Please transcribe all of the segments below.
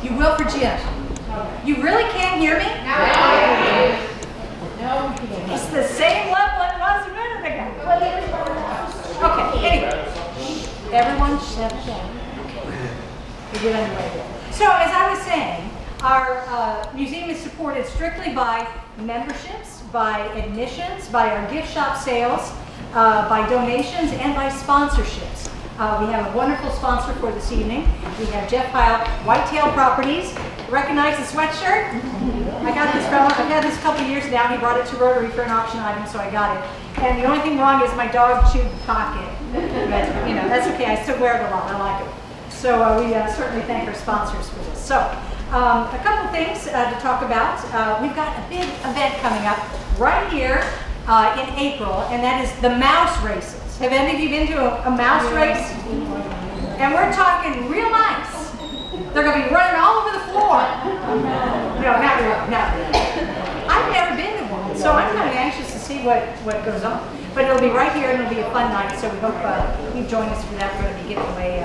You will for Jim. You really can't hear me? No. It's the same level it was a minute ago. Okay, anyway. Everyone shut down. We get underway here. So as I was saying, our museum is supported strictly by memberships, by admissions, by our gift shop sales, by donations, and by sponsorships. We have a wonderful sponsor for this evening. We have Jeff Pyle, Whitetail Properties. Recognize the sweatshirt? I got this from him. I've had this a couple years now. He brought it to Rotary for an auction item, so I got it. And the only thing wrong is my dog chewed the pocket. But, you know, that's okay. I still wear it a lot. I like it. So we certainly thank our sponsors for this. So a couple things to talk about. We've got a big event coming up right here in April, and that is the mouse races. Have any of you been to a mouse race? And we're talking real mice. They're going to be running all over the floor. No, not really. No. I've never been to one, so I'm kind of anxious to see what goes on. But it'll be right here, and it'll be a fun night, so we hope you join us for that. We're going to be giving away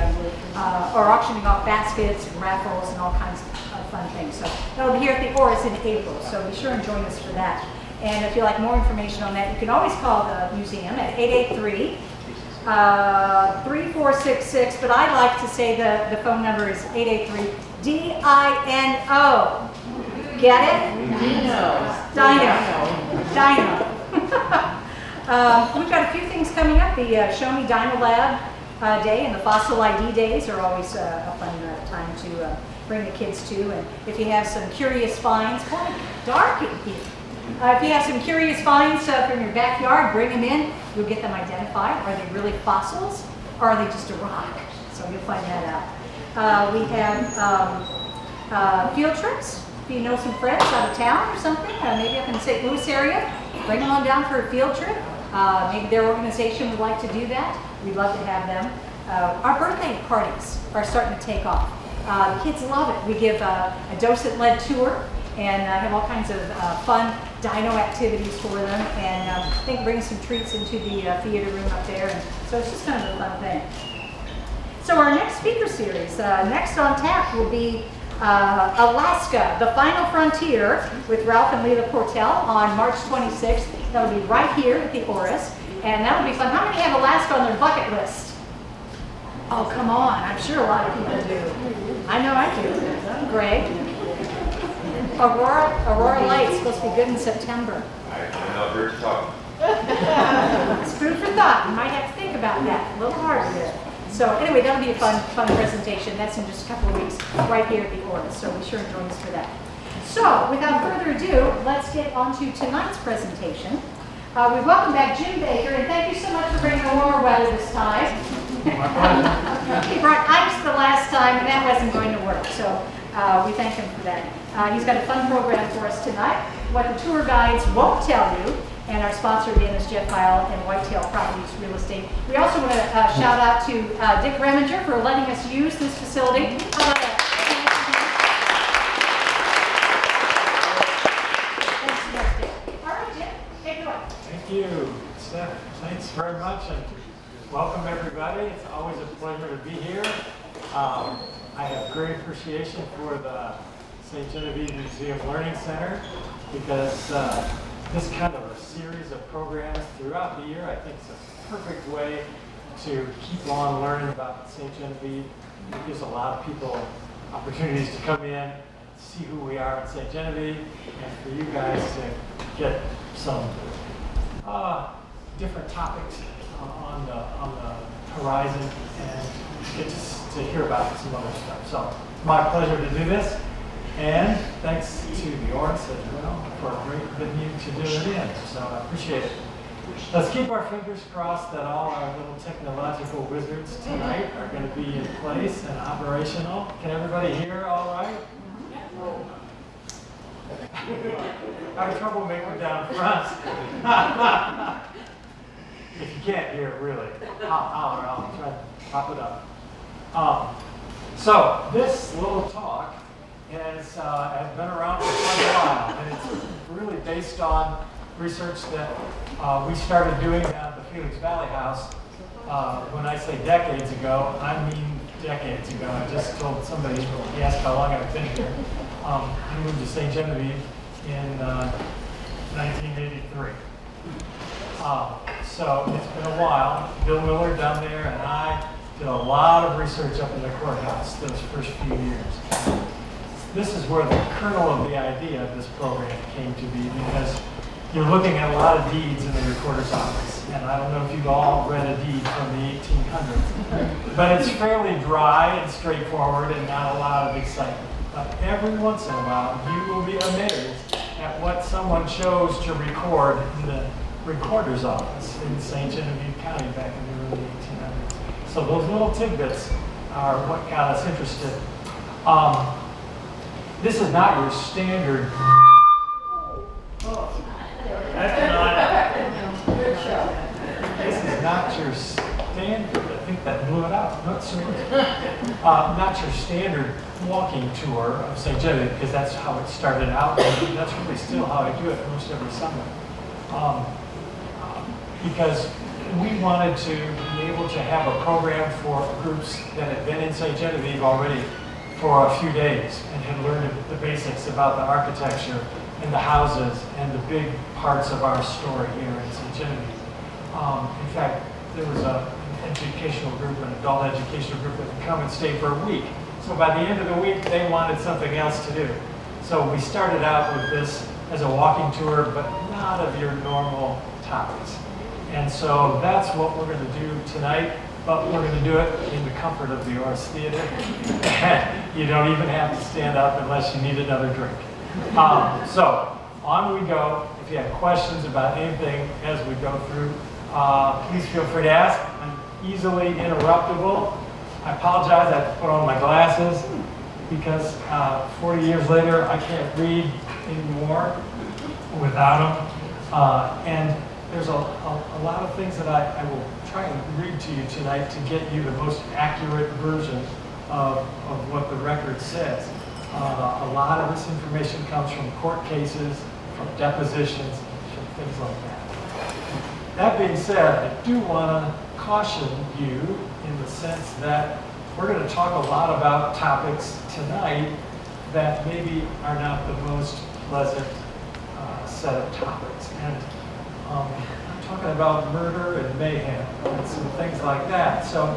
or auctioning off baskets and raffles and all kinds of fun things. So that'll be here at the Oris in April, so be sure and join us for that. And if you'd like more information on that, you can always call the museum at 883-3466, but I like to say the phone number is 883-DINO. Get it? Dino. We've got a few things coming up. The Show Me Dino Lab Day and the Fossil ID Days are always a fun time to bring the kids to. And if you have some curious finds, boy, dark in here. If you have some curious finds from your backyard, bring them in. You'll get them identified. Are they really fossils, or are they just a rock? So you'll find that out. We have field trips. If you know some friends out of town or something, maybe up in the St. Louis area, bring them on down for a field trip. Maybe their organization would like to do that. We'd love to have them. Our birthday parties are starting to take off. The kids love it. We give a docent-led tour and have all kinds of fun dino activities for them, and I think bring some treats into the theater room up there, and so it's just kind of a fun thing. So our next speaker series, next on tap will be Alaska, the Final Frontier, with Ralph and Leila Portel on March 26th. That'll be right here at the Oris, and that'll be fun. How many have Alaska on their bucket list? Oh, come on, I'm sure a lot of people do. I know I do. Greg? Aurora Lakes supposed to be good in September. I know you're talking. It's food for thought. You might have to think about that. A little harder there. So anyway, that'll be a fun presentation. That's in just a couple of weeks right here at the Oris. So be sure and join us for that. So without further ado, let's get on to tonight's presentation. We welcome back Jim Baker, and thank you so much for bringing the warmer weather this time. He brought ice the last time, and that wasn't going to work. So we thank him for that. He's got a fun program for us tonight, what the tour guides won't tell you, and our sponsor again is Jeff Pyle and Whitetail Properties Real Estate. We also want to shout out to Dick Reminger for letting us use this facility. How about that? Thanks so much, Dick. All right, Jim, take it away. Thank you, Steph. Thanks very much, and welcome everybody. It's always a pleasure to be here. I have great appreciation for the St. Genevieve Museum Learning Center, because this kind of a series of programs throughout the year, I think it's a perfect way to keep on learning about St. Genevieve. It gives a lot of people opportunities to come in, see who we are at St. Genevieve, and for you guys to get some different topics on the horizon and get to hear about some other stuff. So, my pleasure to do this. And thanks to the Oris as well for a great venue to do it in. So I appreciate it. Let's keep our fingers crossed that all our little technological wizards tonight are going to be in place and operational. Can everybody hear all right? I have trouble making down front. If you can't hear it, really, I'll try to pop it up. So this little talk has been around for quite a while, and it's really based on research that we started doing at the Felix Valley House. When I say decades ago, I mean decades ago. I just told somebody, he asked how long I've been here. I moved to St. Genevieve in 1983. So it's been a while. Bill Miller down there and I did a lot of research up in the courthouse those first few years. This is where the kernel of the idea of this program came to be, because you're looking at a lot of deeds in the recorder's office. And I don't know if you've all read a deed from the 1800s, but it's fairly dry and straightforward and not a lot of excitement. But every once in a while, you will be amazed at what someone chose to record in the recorder's office in St. Genevieve County back in the early 1800s. So those little tidbits are what got us interested. This is not your standard. This is not your standard. I think that blew it out. No, it's not your standard walking tour of St. Genevieve, because that's how it started out. And that's really still how I do it most every summer. Because we wanted to be able to have a program for groups that had been in St. Genevieve already for a few days and had learned the basics about the architecture and the houses and the big parts of our story here in St. Genevieve. In fact, there was an educational group, an adult educational group that would come and stay for a week. So by the end of the week, they wanted something else to do. So we started out with this as a walking tour, but not of your normal topics. And so that's what we're going to do tonight, but we're going to do it in the comfort of the Orris Theater. You don't even have to stand up unless you need another drink. So on we go. If you have questions about anything as we go through, please feel free to ask. I'm easily interruptible. I apologize, I have to put on my glasses because 40 years later I can't read anymore without them. And there's a lot of things that I will try and read to you tonight to get you the most accurate version of what the record says. A lot of this information comes from court cases, from depositions, from things like that. That being said, I do want to caution you in the sense that we're going to talk a lot about topics tonight that maybe are not the most pleasant set of topics. And I'm talking about murder and mayhem and some things like that. So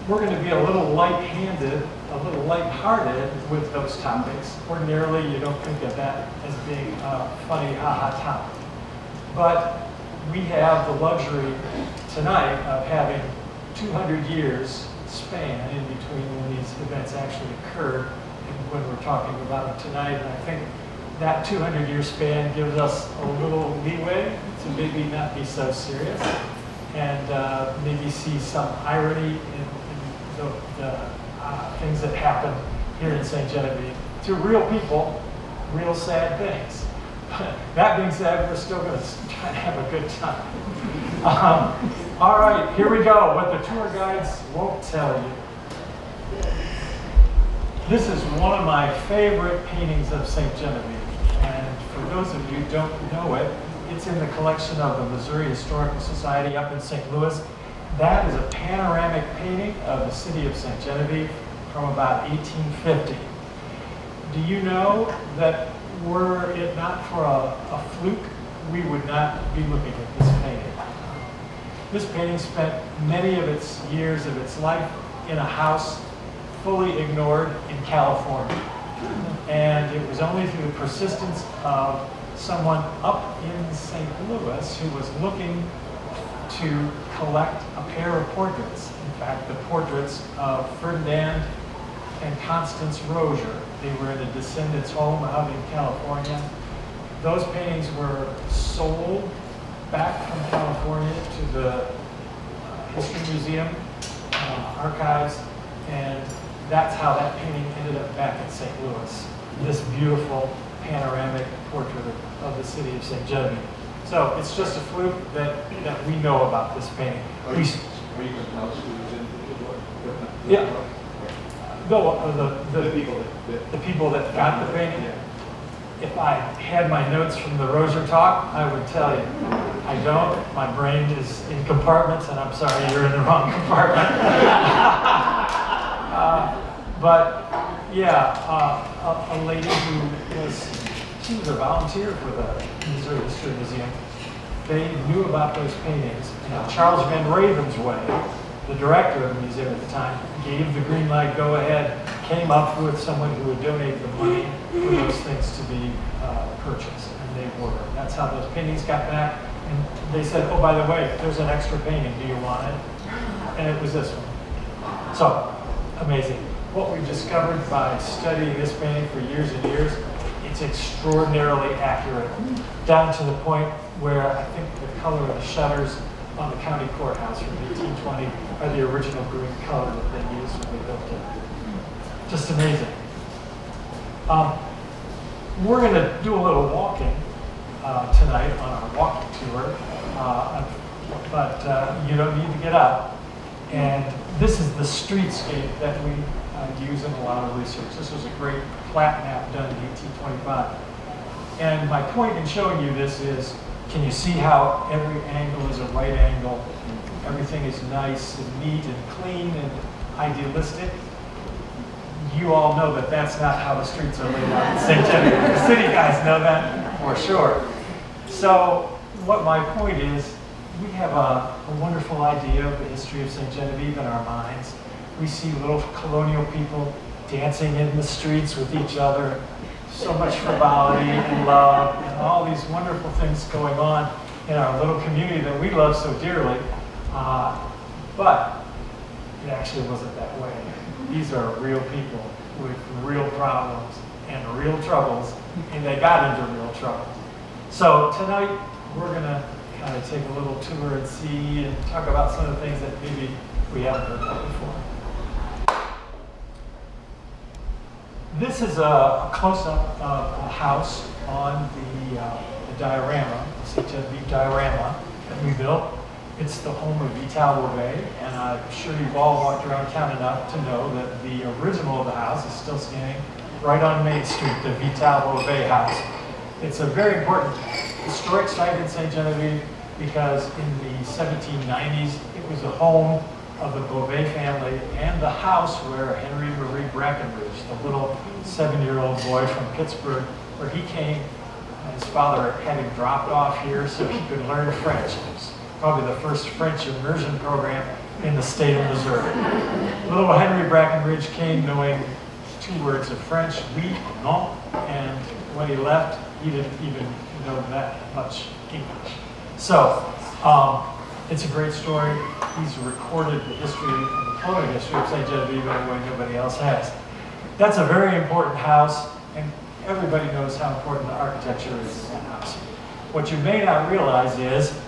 we're going to be a little light-handed, a little light-hearted with those topics. Ordinarily, you don't think of that as being a funny, ha-ha topic. But we have the luxury tonight of having 200 years span in between when these events actually occurred and when we're talking about them tonight. And I think that 200-year span gives us a little leeway to maybe not be so serious and maybe see some irony in the things that happen here in St. Genevieve to real people, real sad things. That being said, we're still going to try to have a good time. All right, here we go. What the tour guides won't tell you. This is one of my favorite paintings of St. Genevieve. And for those of you who don't know it, it's in the collection of the Missouri Historical Society up in St. Louis. That is a panoramic painting of the city of St. Genevieve from about 1850. Do you know that were it not for a fluke, we would not be looking at this painting? This painting spent many of its years of its life in a house fully ignored in California. And it was only through the persistence of someone up in St. Louis who was looking to collect a pair of portraits. In fact, the portraits of Ferdinand and Constance Rozier. They were in a descendant's home out in California. Those paintings were sold back from California to the History Museum archives, and that's how that painting ended up back in St. Louis. This beautiful panoramic portrait of the city of St. Genevieve. So it's just a fluke that we know about this painting. Are you going to tell us who was in the Yeah. The people that got the painting. Yeah. If I had my notes from the Rozier talk, I would tell you. I don't. My brain is in compartments, and I'm sorry, you're in the wrong compartment. But yeah, a lady who she was a volunteer for the Missouri History Museum. They knew about those paintings. And Charles Van Ravensway, the director of the museum at the time, gave the green light, go ahead, came up with someone who would donate the money for those things to be purchased, and they were. That's how those paintings got back. And they said, oh, by the way, there's an extra painting, do you want it? And it was this one. So, amazing. What we've discovered by studying this painting for years and years, it's extraordinarily accurate, down to the point where I think the color of the shutters on the county courthouse from 1820 are the original green color that they used when they built it. Just amazing. We're going to do a little walking tonight on our walking tour, but you don't need to get up. And this is the streetscape that we use in a lot of research. This was a great plat map done in 1825. And my point in showing you this is, can you see how every angle is a right angle? Everything is nice and neat and clean and idealistic. You all know that that's not how the streets are laid out in St. Genevieve. The city guys know that for sure. So what my point is, we have a wonderful idea of the history of St. Genevieve in our minds. We see little colonial people dancing in the streets with each other, so much frivolity and love and all these wonderful things going on in our little community that we love so dearly. But it actually wasn't that way. These are real people with real problems and real troubles, and they got into real trouble. So tonight we're going to kind of take a little tour and see and talk about some of the things that maybe we haven't heard about before. This is a close-up of a house on the diorama, the St. Genevieve diorama that we built. It's the home of Vital Beauvais, and I'm sure you've all walked around town enough to know that the original of the house is still standing right on Main Street, the Vital Beauvais house. It's a very important historic site in St. Genevieve because in the 1790s it was the home of the Beauvais family and the house where Henry Marie Brackenridge, the little 7-year-old boy from Pittsburgh, where he came, his father had him dropped off here so he could learn French. It was probably the first French immersion program in the state of Missouri. Little Henry Brackenridge came knowing 2 words of French, oui, non, and when he left, he didn't even know that much English. So, it's a great story. He's recorded the history and the colonial history of St. Genevieve in a way nobody else has. That's a very important house, and everybody knows how important the architecture is in that house. What you may not realize is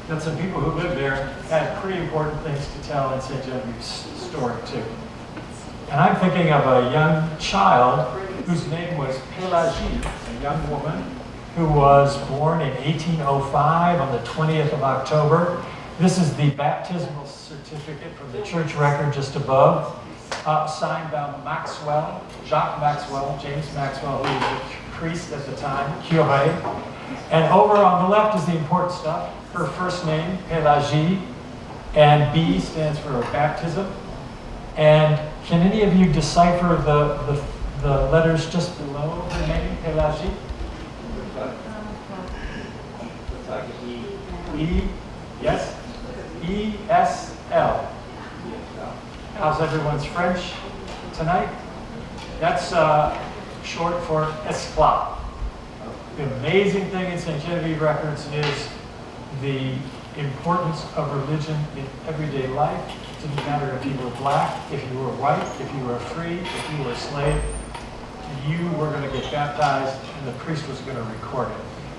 that some people who lived there had pretty important things to tell in St. Genevieve's story too. And I'm thinking of a young child whose name was Pélagie, a young woman who was born in 1805 on the 20th of October. This is the baptismal certificate from the church record just above, signed by Maxwell, Jacques Maxwell, James Maxwell, who was a priest at the time, curé. And over on the left is the important stuff. Her first name, Pélagie, and B stands for baptism. And can any of you decipher the letters just below her name, Pélagie? E, yes? E-S-L. How's everyone's French tonight? That's short for esclave. The amazing thing in St. Genevieve records is the importance of religion in everyday life. It didn't matter if you were black, if you were white, if you were free, if you were a slave, you were going to get baptized and the priest was going to record it.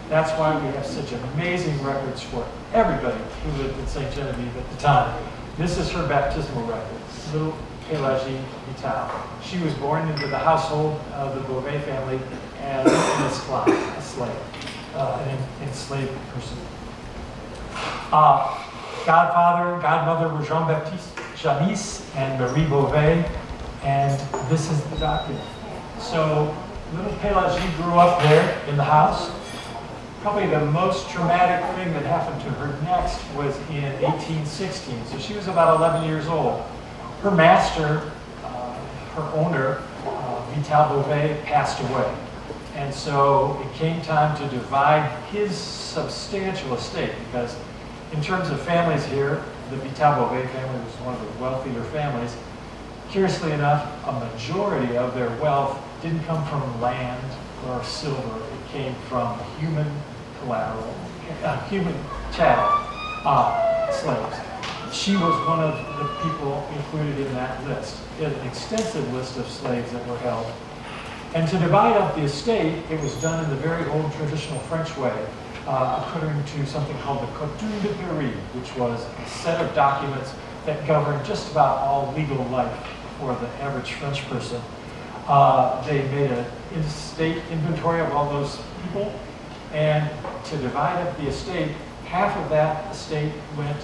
That's why we have such amazing records for everybody who lived in St. Genevieve at the time. This is her baptismal record, little Pélagie Vital. She was born into the household of the Beauvais family as a slave, an enslaved person. Godfather, godmother were Jean-Baptiste Janis and Marie Beauvais, and this is the document. So little Pélagie grew up there in the house. Probably the most traumatic thing that happened to her next was in 1816. So she was about 11 years old. Her master, her owner, Vital Beauvais, passed away. And so it came time to divide his substantial estate, because in terms of families here, the Vital Beauvais family was one of the wealthier families. Curiously enough, a majority of their wealth didn't come from land or silver. It came from human collateral, human chattel, slaves. She was one of the people included in that list. It had an extensive list of slaves that were held. And to divide up the estate, it was done in the very old traditional French way, according to something called the Coutume de Paris, which was a set of documents that governed just about all legal life for the average French person. They made an estate inventory of all those people, and to divide up the estate, half of that estate went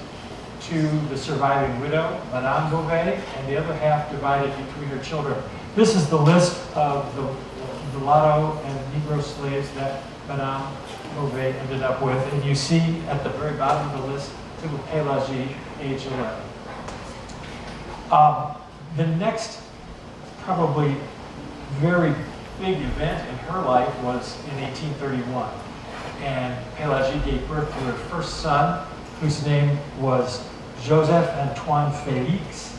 to the surviving widow, Madame Beauvais, and the other half divided between her children. This is the list of the mulatto and Negro slaves that Madame Beauvais ended up with, and you see at the very bottom of the list, little Pélagie, age 11. The next probably very big event in her life was in 1831. And Pélagie gave birth to her first son, whose name was Joseph Antoine Félix.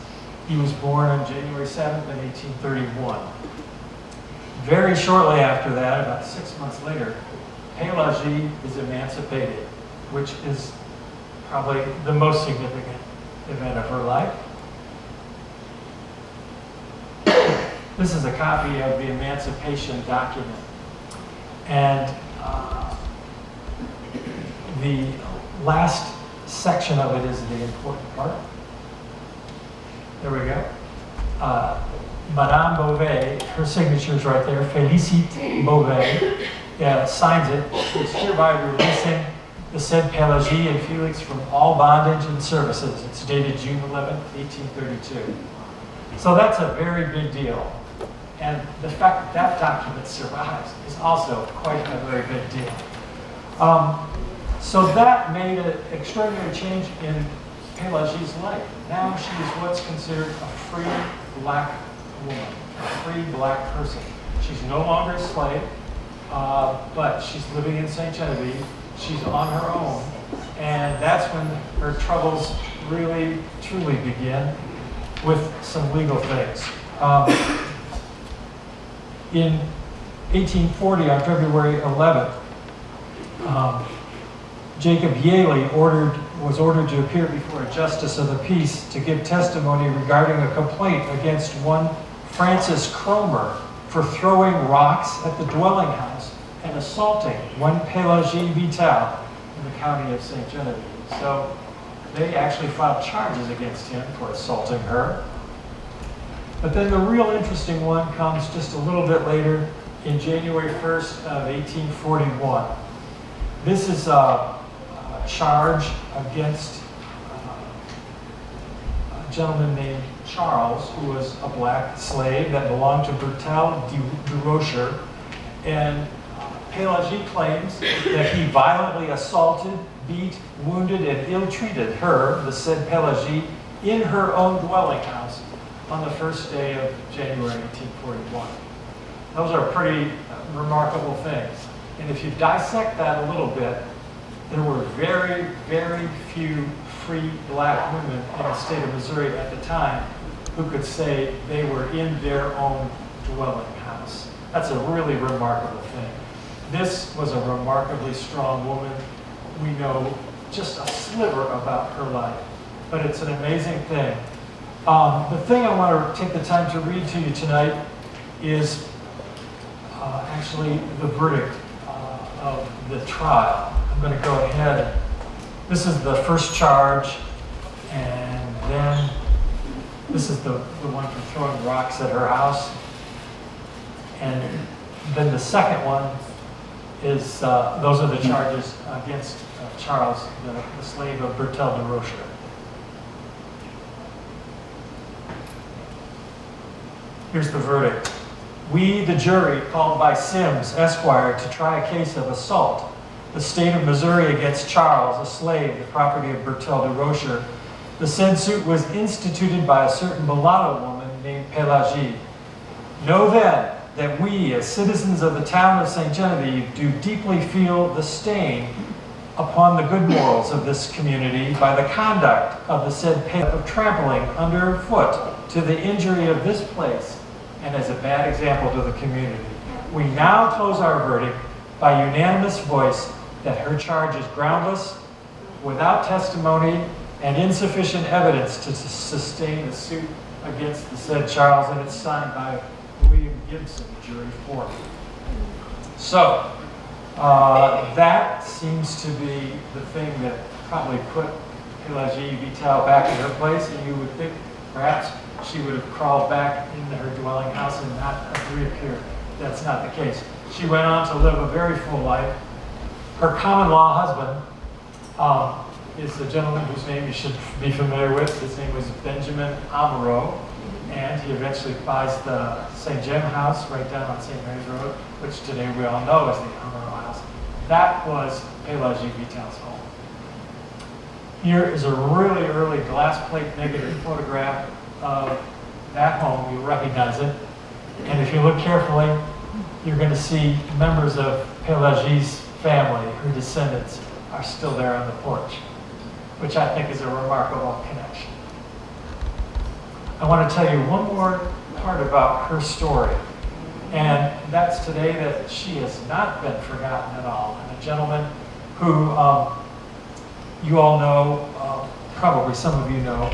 He was born on January 7th in 1831. Very shortly after that, about 6 months later, Pélagie is emancipated, which is probably the most significant event of her life. This is a copy of the emancipation document. And the last section of it is the important part. There we go. Madame Beauvais, her signature is right there, Félicite Beauvais, signs it. It's hereby releasing the said Pélagie and Felix from all bondage and services. It's dated June 11th, 1832. So that's a very big deal. And the fact that that document survives is also quite a very big deal. So that made an extraordinary change in Pélagie's life. Now she is what's considered a free black woman, a free black person. She's no longer a slave, but she's living in St. Genevieve. She's on her own. And that's when her troubles really, truly begin with some legal things. In 1840, on February 11th, Jacob Yaley was ordered to appear before a justice of the peace to give testimony regarding a complaint against one Francis Cromer for throwing rocks at the dwelling house and assaulting one Pélagie Vital in the county of St. Genevieve. So they actually filed charges against him for assaulting her. But then the real interesting one comes just a little bit later, in January 1st of 1841. This is a charge against a gentleman named Charles, who was a black slave that belonged to Bertel de Rocher. And Pélagie claims that he violently assaulted, beat, wounded, and ill-treated her, the said Pélagie, in her own dwelling house on the first day of January 1841. Those are pretty remarkable things. And if you dissect that a little bit, there were very, very few free black women in the state of Missouri at the time who could say they were in their own dwelling house. That's a really remarkable thing. This was a remarkably strong woman. We know just a sliver about her life, but it's an amazing thing. The thing I want to take the time to read to you tonight is actually the verdict of the trial. I'm going to go ahead. This is the first charge, and then this is the one for throwing rocks at her house. And then the second one is, those are the charges against Charles, the slave of Bertel de Rocher. Here's the verdict. We, the jury, called by Sims, Esquire, to try a case of assault, the state of Missouri against Charles, a slave, the property of Bertille de Rocher. The said suit was instituted by a certain mulatto woman named Pelagie. Know then that we, as citizens of the town of St. Genevieve, do deeply feel the stain upon the good morals of this community by the conduct of the said of trampling underfoot to the injury of this place and as a bad example to the community. We now close our verdict by unanimous voice that her charge is groundless, without testimony, and insufficient evidence to sustain the suit against the said Charles, and it's signed by William Gibson, jury 4. So, that seems to be the thing that probably put Pelagie Vital back in her place, and you would think perhaps she would have crawled back into her dwelling house and not have reappeared. That's not the case. She went on to live a very full life. Her common law husband is a gentleman whose name you should be familiar with. His name was Benjamin Amaro, and he eventually buys the St. Jem house right down on St. Mary's Road, which today we all know as the Amaro house. That was Pelagie Vital's home. Here is a really early glass plate negative photograph of that home. You'll recognize it. And if you look carefully, you're going to see members of Pelagie's family, her descendants, are still there on the porch, which I think is a remarkable connection. I want to tell you one more part about her story, and that's today that she has not been forgotten at all. And a gentleman who you all know, probably some of you know,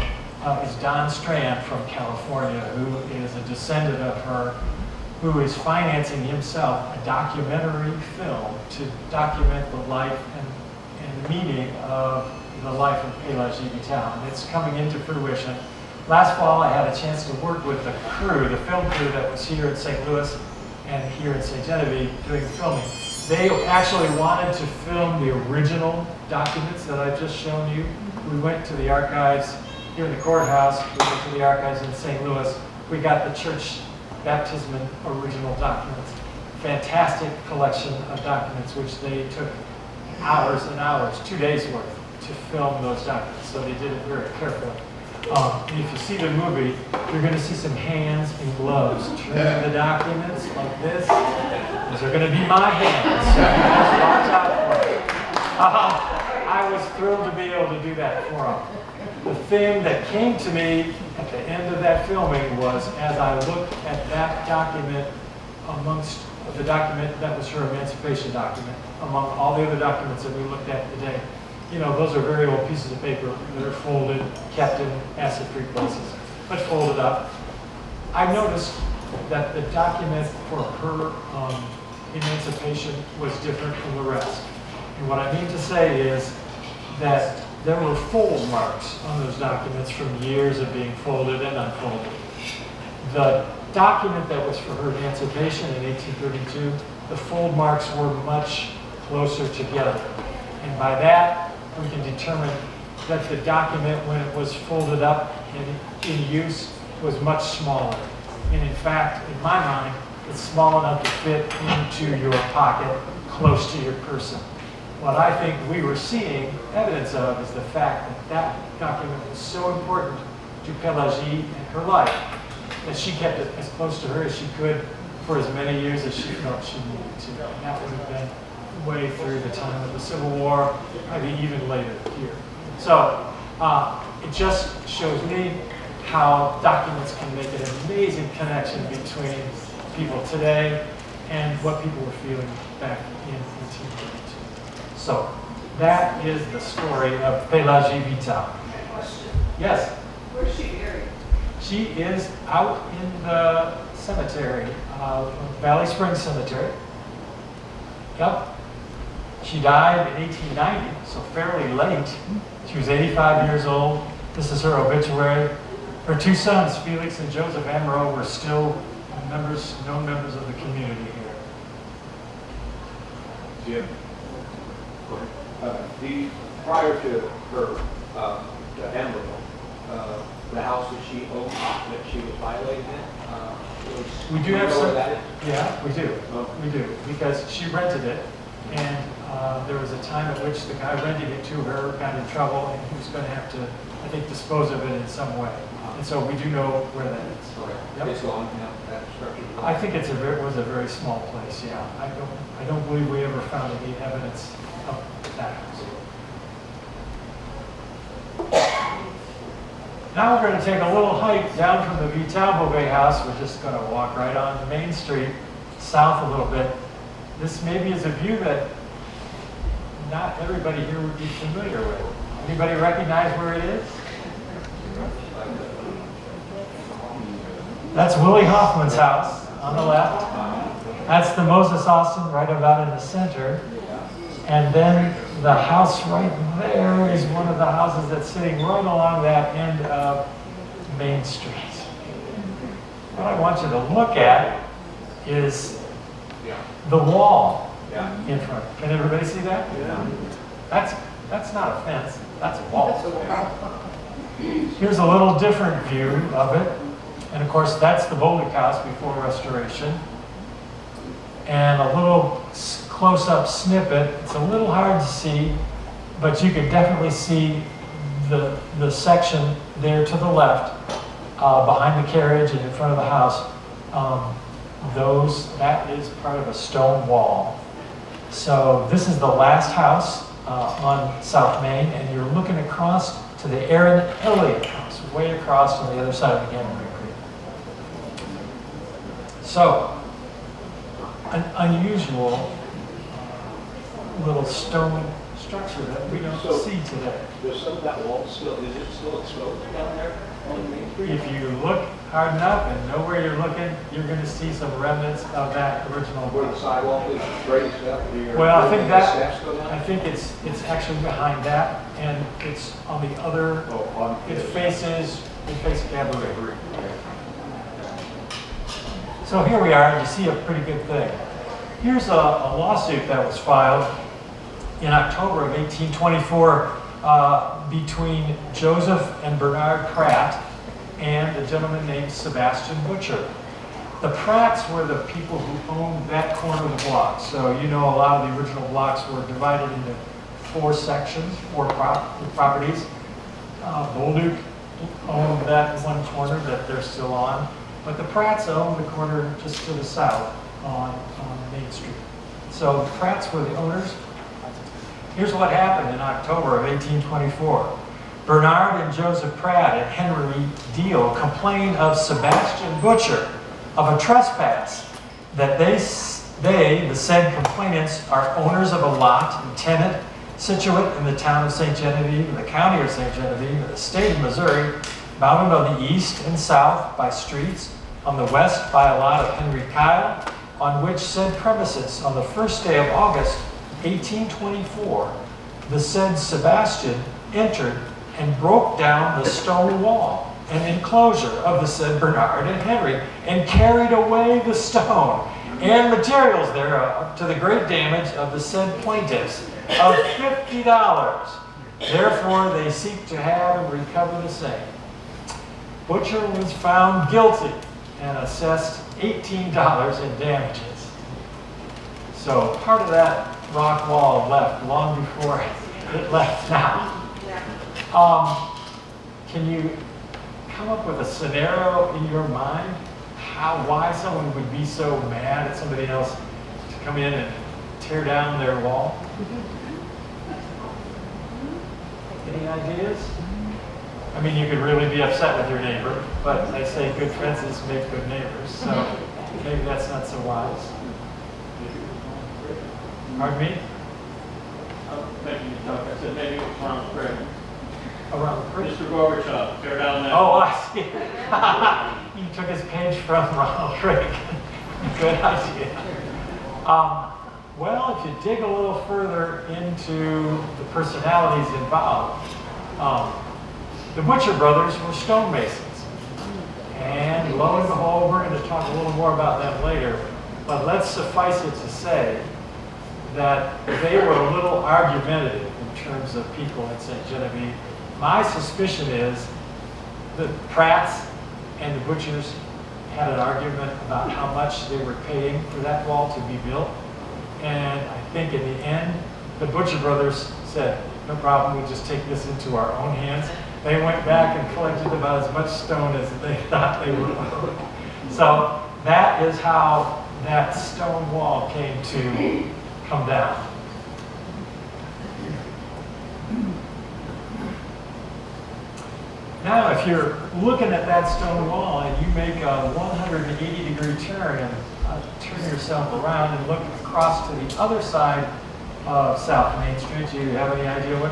is Don Strand from California, who is a descendant of her, who is financing himself a documentary film to document the life and meaning of the life of Pelagie Vital. And it's coming into fruition. Last fall, I had a chance to work with the crew, the film crew that was here in St. Louis and here in St. Genevieve doing filming. They actually wanted to film the original documents that I've just shown you. We went to the archives here in the courthouse. We went to the archives in St. Louis. We got the church baptism original documents. Fantastic collection of documents, which they took hours and hours, 2 days worth, to film those documents. So they did it very carefully. And if you see the movie, you're going to see some hands in gloves turning the documents like this. Those are going to be my hands. So just watch out for it. I was thrilled to be able to do that for them. The thing that came to me at the end of that filming was, as I looked at that document amongst the document that was her emancipation document, among all the other documents that we looked at today, you know, those are very old pieces of paper that are folded, kept in acid-free places, but folded up. I noticed that the document for her emancipation was different from the rest. And what I mean to say is that there were fold marks on those documents from years of being folded and unfolded. The document that was for her emancipation in 1832, the fold marks were much closer together. And by that, we can determine that the document, when it was folded up and in use, was much smaller. And in fact, in my mind, it's small enough to fit into your pocket, close to your person. What I think we were seeing evidence of is the fact that that document was so important to Pelagie and her life that she kept it as close to her as she could for as many years as she felt she needed to. And that would have been way through the time of the Civil War, maybe even later here. So it just shows me how documents can make an amazing connection between people today and what people were feeling back in 1832. So that is the story of Pelagie Vital. Yes? Where's she buried? She is out in the cemetery, Valley Springs Cemetery. Yep. She died in 1890, so fairly late. She was 85 years old. This is her obituary. Her two sons, Felix and Joseph Amaro, were still known members of the community here. Jim? Prior to her, to Amarillo, the house that she owned, that she was violating in, We do have know some. where that is? Yeah, we do. Oh. We do, because she rented it, and there was a time at which the guy renting it to her got in trouble, and he was going to have to, I think, dispose of it in some way. And so we do know where that is. Okay. Yep. It's gone now, that structure. I think it was a very small place, yeah. I don't believe we ever found any evidence of that house. Now we're going to take a little hike down from the Vital Beauvais house. We're just going to walk right on Main Street, south a little bit. This maybe is a view that not everybody here would be familiar with. Anybody recognize where it is? That's Willie Hoffman's house on the left. That's the Moses Austin right about in the center. And then the house right there is one of the houses that's sitting right along that end of Main Street. What I want you to look at is the wall in front. Can everybody see that? Yeah. That's not a fence, that's a wall. Here's a little different view of it. And of course, that's the Bolick house before restoration. And a little close-up snippet. It's a little hard to see, but you can definitely see the section there to the left, behind the carriage and in front of the house. That is part of a stone wall. So this is the last house on South Main, and you're looking across to the Aaron Elliott house, way across on the other side of the Gander Creek. So, an unusual little stone structure that we don't see today. There's some of that wall still, is it still exposed down there on Main Street? If you look hard enough and know where you're looking, you're going to see some remnants of that original. Where the sidewalk is raised up? Well, I think that, Steps go down? I think it's actually behind that, and it's on the other, it faces Cabaret. So here we are, you see a pretty good thing. Here's a lawsuit that was filed in October of 1824 between Joseph and Bernard Pratt and a gentleman named Sebastian Butcher. The Pratts were the people who owned that corner of the block. So you know a lot of the original blocks were divided into 4 sections, 4 properties. Bolduc owned that one corner that they're still on, but the Pratts owned the corner just to the south on Main Street. So the Pratts were the owners. Here's what happened in October of 1824. Bernard and Joseph Pratt and Henry Deal complained of Sebastian Butcher of a trespass, that they, the said complainants, are owners of a lot and tenant situate in the town of St. Genevieve, in the county of St. Genevieve, in the state of Missouri, bounded on the east and south by streets, on the west by a lot of Henry Kyle, on which said premises, on the first day of August, 1824, the said Sebastian entered and broke down the stone wall and enclosure of the said Bernard and Henry, and carried away the stone and materials thereof, to the great damage of the said plaintiffs of $50. Therefore they seek to have and recover the same. Butcher was found guilty and assessed $18 in damages. So part of that rock wall left long before it left now. Can you come up with a scenario in your mind why someone would be so mad at somebody else to come in and tear down their wall? Any ideas? I mean, you could really be upset with your neighbor, but they say good fences make good neighbors, so maybe that's not so wise. Pardon me? I said maybe it was around the creek. Around the creek? Mr. Gorbachev, tear down that. Oh, I see. He took his page from Ronald Reagan. Good idea. Well, if you dig a little further into the personalities involved, the Butcher brothers were stonemasons. And lo and behold, we're going to talk a little more about them later, but let's suffice it to say that they were a little argumentative in terms of people in St. Genevieve. My suspicion is the Pratts and the Butchers had an argument about how much they were paying for that wall to be built. And I think in the end, the Butcher brothers said, no problem, we'll just take this into our own hands. They went back and collected about as much stone as they thought they were owed. So that is how that stone wall came to come down. Now, if you're looking at that stone wall and you make a 180-degree turn and turn yourself around and look across to the other side of South Main Street, do you have any idea what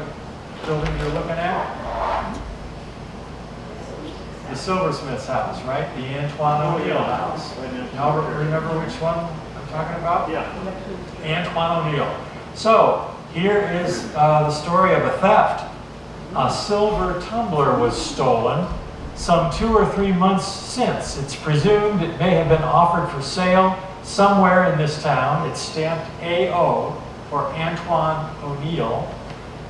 building you're looking at? The Silversmith's house, right? The Antoine O'Neill house. Y'all remember which one I'm talking about? Yeah. Antoine O'Neill. So, here is the story of a theft. A silver tumbler was stolen some 2 or 3 months since. It's presumed it may have been offered for sale somewhere in this town. It's stamped AO for Antoine O'Neill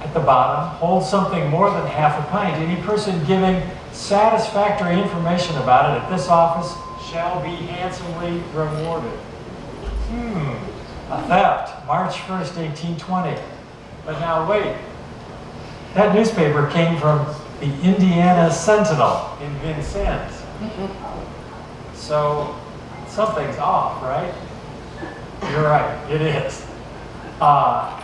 at the bottom. Holds something more than half a pint. Any person giving satisfactory information about it at this office shall be handsomely rewarded. A theft, March 1st, 1820. But now wait. That newspaper came from the Indiana Sentinel in Vincennes. So something's off, right? You're right, it is.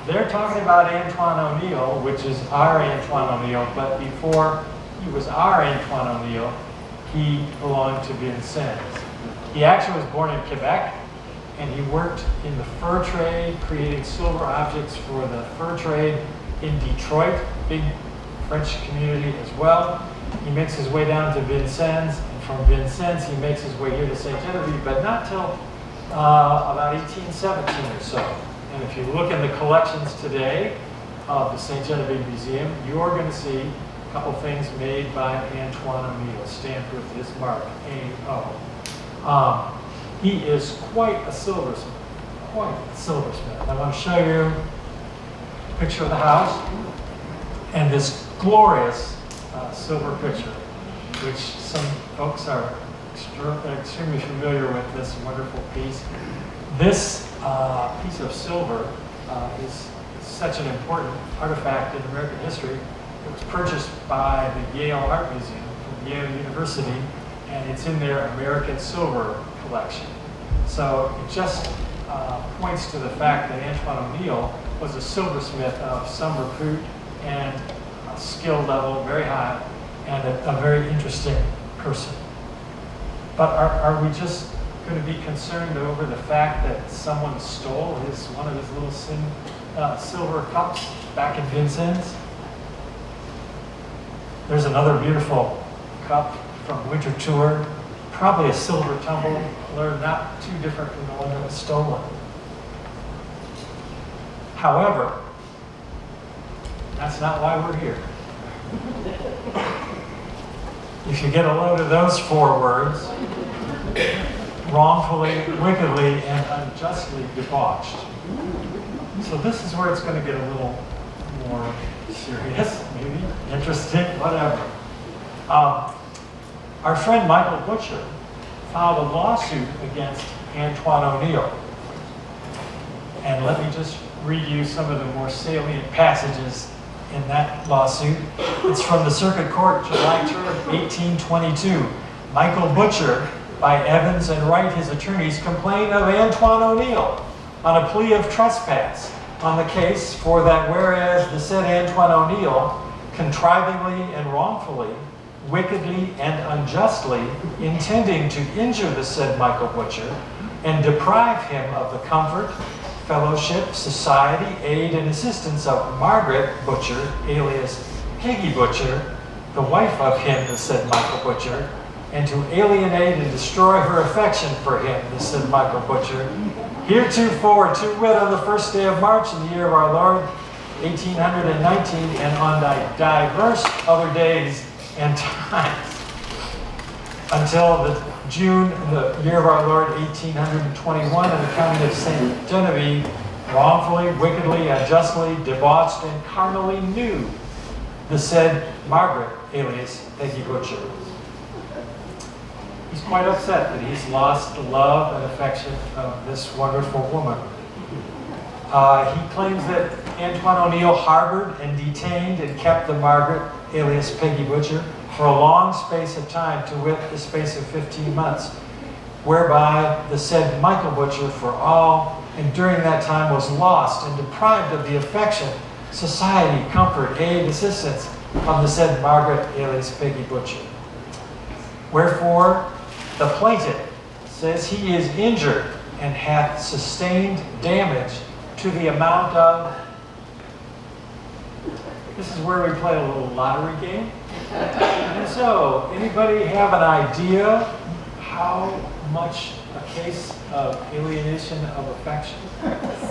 They're talking about Antoine O'Neill, which is our Antoine O'Neill, but before he was our Antoine O'Neill, he belonged to Vincennes. He actually was born in Quebec, and he worked in the fur trade, creating silver objects for the fur trade in Detroit, big French community as well. He makes his way down to Vincennes, and from Vincennes he makes his way here to St. Genevieve, but not till about 1817 or so. And if you look in the collections today of the St. Genevieve Museum, you're going to see a couple things made by Antoine O'Neill, stamped with his mark, A.O. He is quite a silversmith, I want to show you a picture of the house and this glorious silver pitcher, which some folks are extremely familiar with, this wonderful piece. This piece of silver is such an important artifact in American history. It was purchased by the Yale Art Museum from Yale University, and it's in their American Silver collection. So it just points to the fact that Antoine O'Neill was a silversmith of some repute and a skill level very high, and a very interesting person. But are we just going to be concerned over the fact that someone stole one of his little silver cups back in Vincennes? There's another beautiful cup from Winter Tour, probably a silver tumbler, not too different from the one that was stolen. However, that's not why we're here. If you get a load of those 4 words, wrongfully, wickedly, and unjustly debauched. So this is where it's going to get a little more serious, maybe, interesting, whatever. Our friend Michael Butcher filed a lawsuit against Antoine O'Neill. And let me just read you some of the more salient passages in that lawsuit. It's from the Circuit Court, July 3rd, 1822. Michael Butcher, by Evans and Wright, his attorneys, complained of Antoine O'Neill on a plea of trespass on the case for that whereas the said Antoine O'Neill contrivingly and wrongfully, wickedly and unjustly intending to injure the said Michael Butcher and deprive him of the comfort, fellowship, society, aid, and assistance of Margaret Butcher, alias Peggy Butcher, the wife of him, the said Michael Butcher, and to alienate and destroy her affection for him, the said Michael Butcher, heretofore to wit on the 1st day of March in the year of our Lord, 1819, and on diverse other days and times, until the June, in the year of our Lord, 1821, in the county of St. Genevieve, wrongfully, wickedly, unjustly, debauched, and carnally knew the said Margaret, alias Peggy Butcher. He's quite upset that he's lost the love and affection of this wonderful woman. He claims that Antoine O'Neill harbored and detained and kept the Margaret, alias Peggy Butcher, for a long space of time, to wit, the space of 15 months, whereby the said Michael Butcher for all, and during that time was lost and deprived of the affection, society, comfort, aid, assistance of the said Margaret, alias Peggy Butcher. Wherefore, the plaintiff says he is injured and hath sustained damage to the amount of, this is where we play a little lottery game. And so, anybody have an idea how much a case of alienation of affection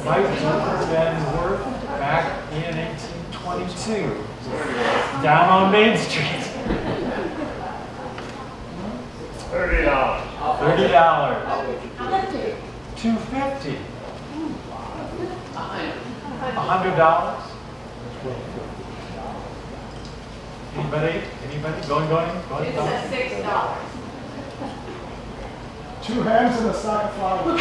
might have been worth back in 1822, down on Main Street? $30. $30. $250. $100. Anybody? Going. It says $6. 2 hands and a sack of flowers.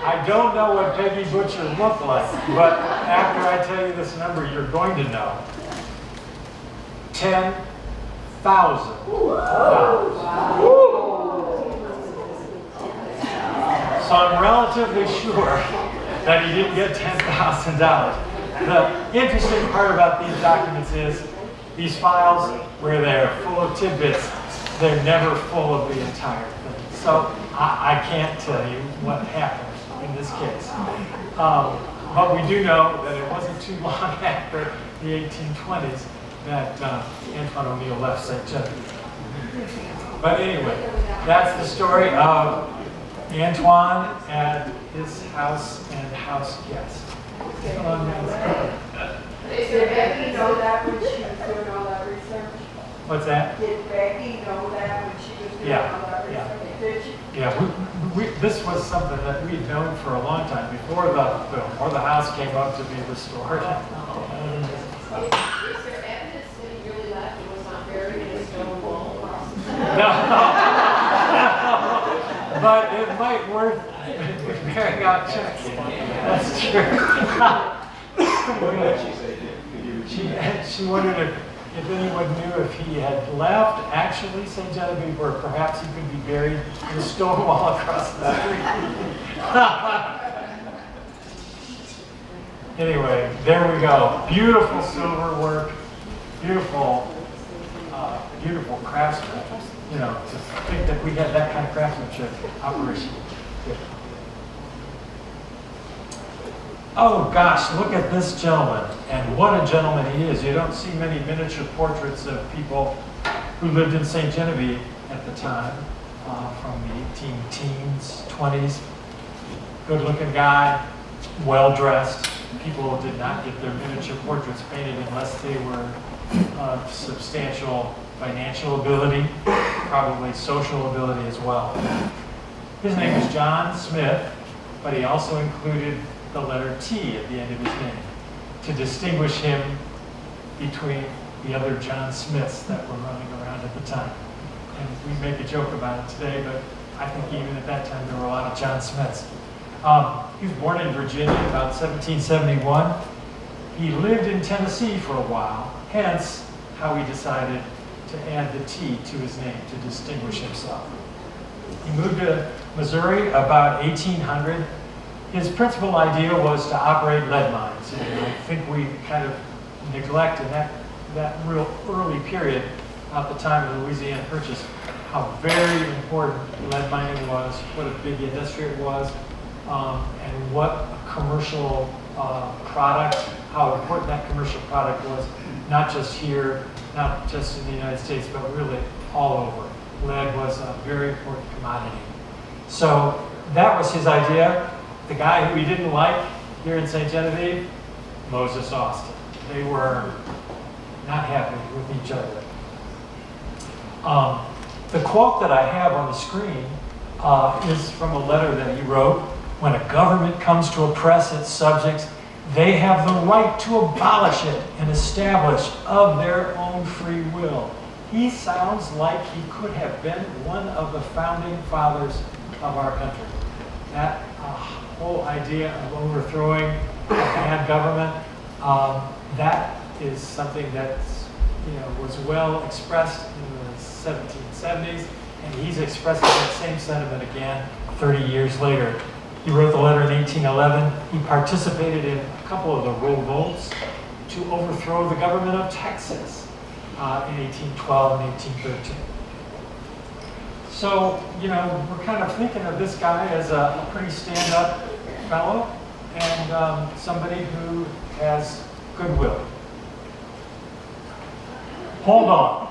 I don't know what Peggy Butcher looked like, but after I tell you this number, you're going to know. $10,000. So I'm relatively sure that he didn't get $10,000. The interesting part about these documents is these files, where they're full of tidbits, they're never full of the entire thing. So I can't tell you what happened in this case. But we do know that it wasn't too long after the 1820s that Antoine O'Neill left St. Genevieve. But anyway, that's the story of Antoine and his house and house guest. Did Becky know that when she was doing all that research? What's that? Did Becky know that when she was doing all that research? Did she? Yeah, this was something that we'd known for a long time before the house came up to be restored. Is there evidence that he really left and was not buried in a stone wall? No. But it might worth carrying out checks. That's true. She wondered if anyone knew if he had left actually St. Genevieve, or perhaps he could be buried in a stone wall across the street. Anyway, there we go. Beautiful silver work, beautiful craftsmanship. You know, to think that we had that kind of craftsmanship operation. Oh gosh, look at this gentleman, and what a gentleman he is. You don't see many miniature portraits of people who lived in St. Genevieve at the time, from the 18-teens, 20s. Good-looking guy, well-dressed. People did not get their miniature portraits painted unless they were of substantial financial ability, probably social ability as well. His name was John Smith, but he also included the letter T at the end of his name to distinguish him between the other John Smiths that were running around at the time. And we make a joke about it today, but I think even at that time there were a lot of John Smiths. He was born in Virginia about 1771. He lived in Tennessee for a while, hence how he decided to add the T to his name to distinguish himself. He moved to Missouri about 1800. His principal idea was to operate lead mines. And I think we kind of neglect in that real early period, at the time of the Louisiana Purchase, how very important lead mining was, what a big industry it was, and what a commercial product, how important that commercial product was, not just here, not just in the United States, but really all over. Lead was a very important commodity. So that was his idea. The guy who he didn't like here in St. Genevieve, Moses Austin. They were not happy with each other. The quote that I have on the screen is from a letter that he wrote. When a government comes to oppress its subjects, they have the right to abolish it and establish of their own free will. He sounds like he could have been one of the founding fathers of our country. That whole idea of overthrowing bad government. That is something that was well expressed in the 1770s, and he's expressing that same sentiment again 30 years later. He wrote the letter in 1811. He participated in a couple of the revolts to overthrow the government of Texas in 1812 and 1813. So, we're kind of thinking of this guy as a pretty stand-up fellow and somebody who has goodwill. Hold on.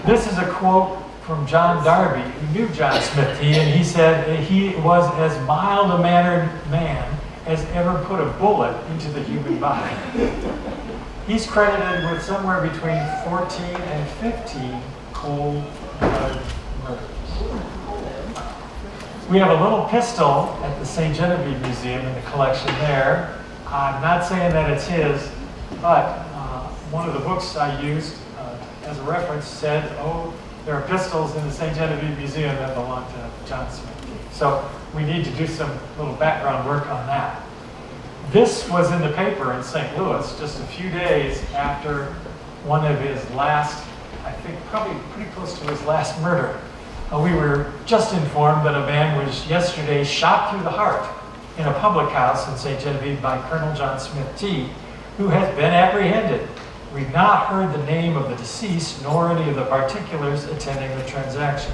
This is a quote from John Darby, who knew John Smith T, and he said he was as mild a mannered man as ever put a bullet into the human body. He's credited with somewhere between 14 and 15 cold-blooded murders. We have a little pistol at the St. Genevieve Museum in the collection there. I'm not saying that it's his, but one of the books I used as a reference said, there are pistols in the St. Genevieve Museum that belong to John Smith. So we need to do some little background work on that. This was in the paper in St. Louis just a few days after one of his last, I think probably pretty close to his last murder. We were just informed that a man was yesterday shot through the heart in a public house in St. Genevieve by Colonel John Smith T, who has been apprehended. We've not heard the name of the deceased nor any of the particulars attending the transaction.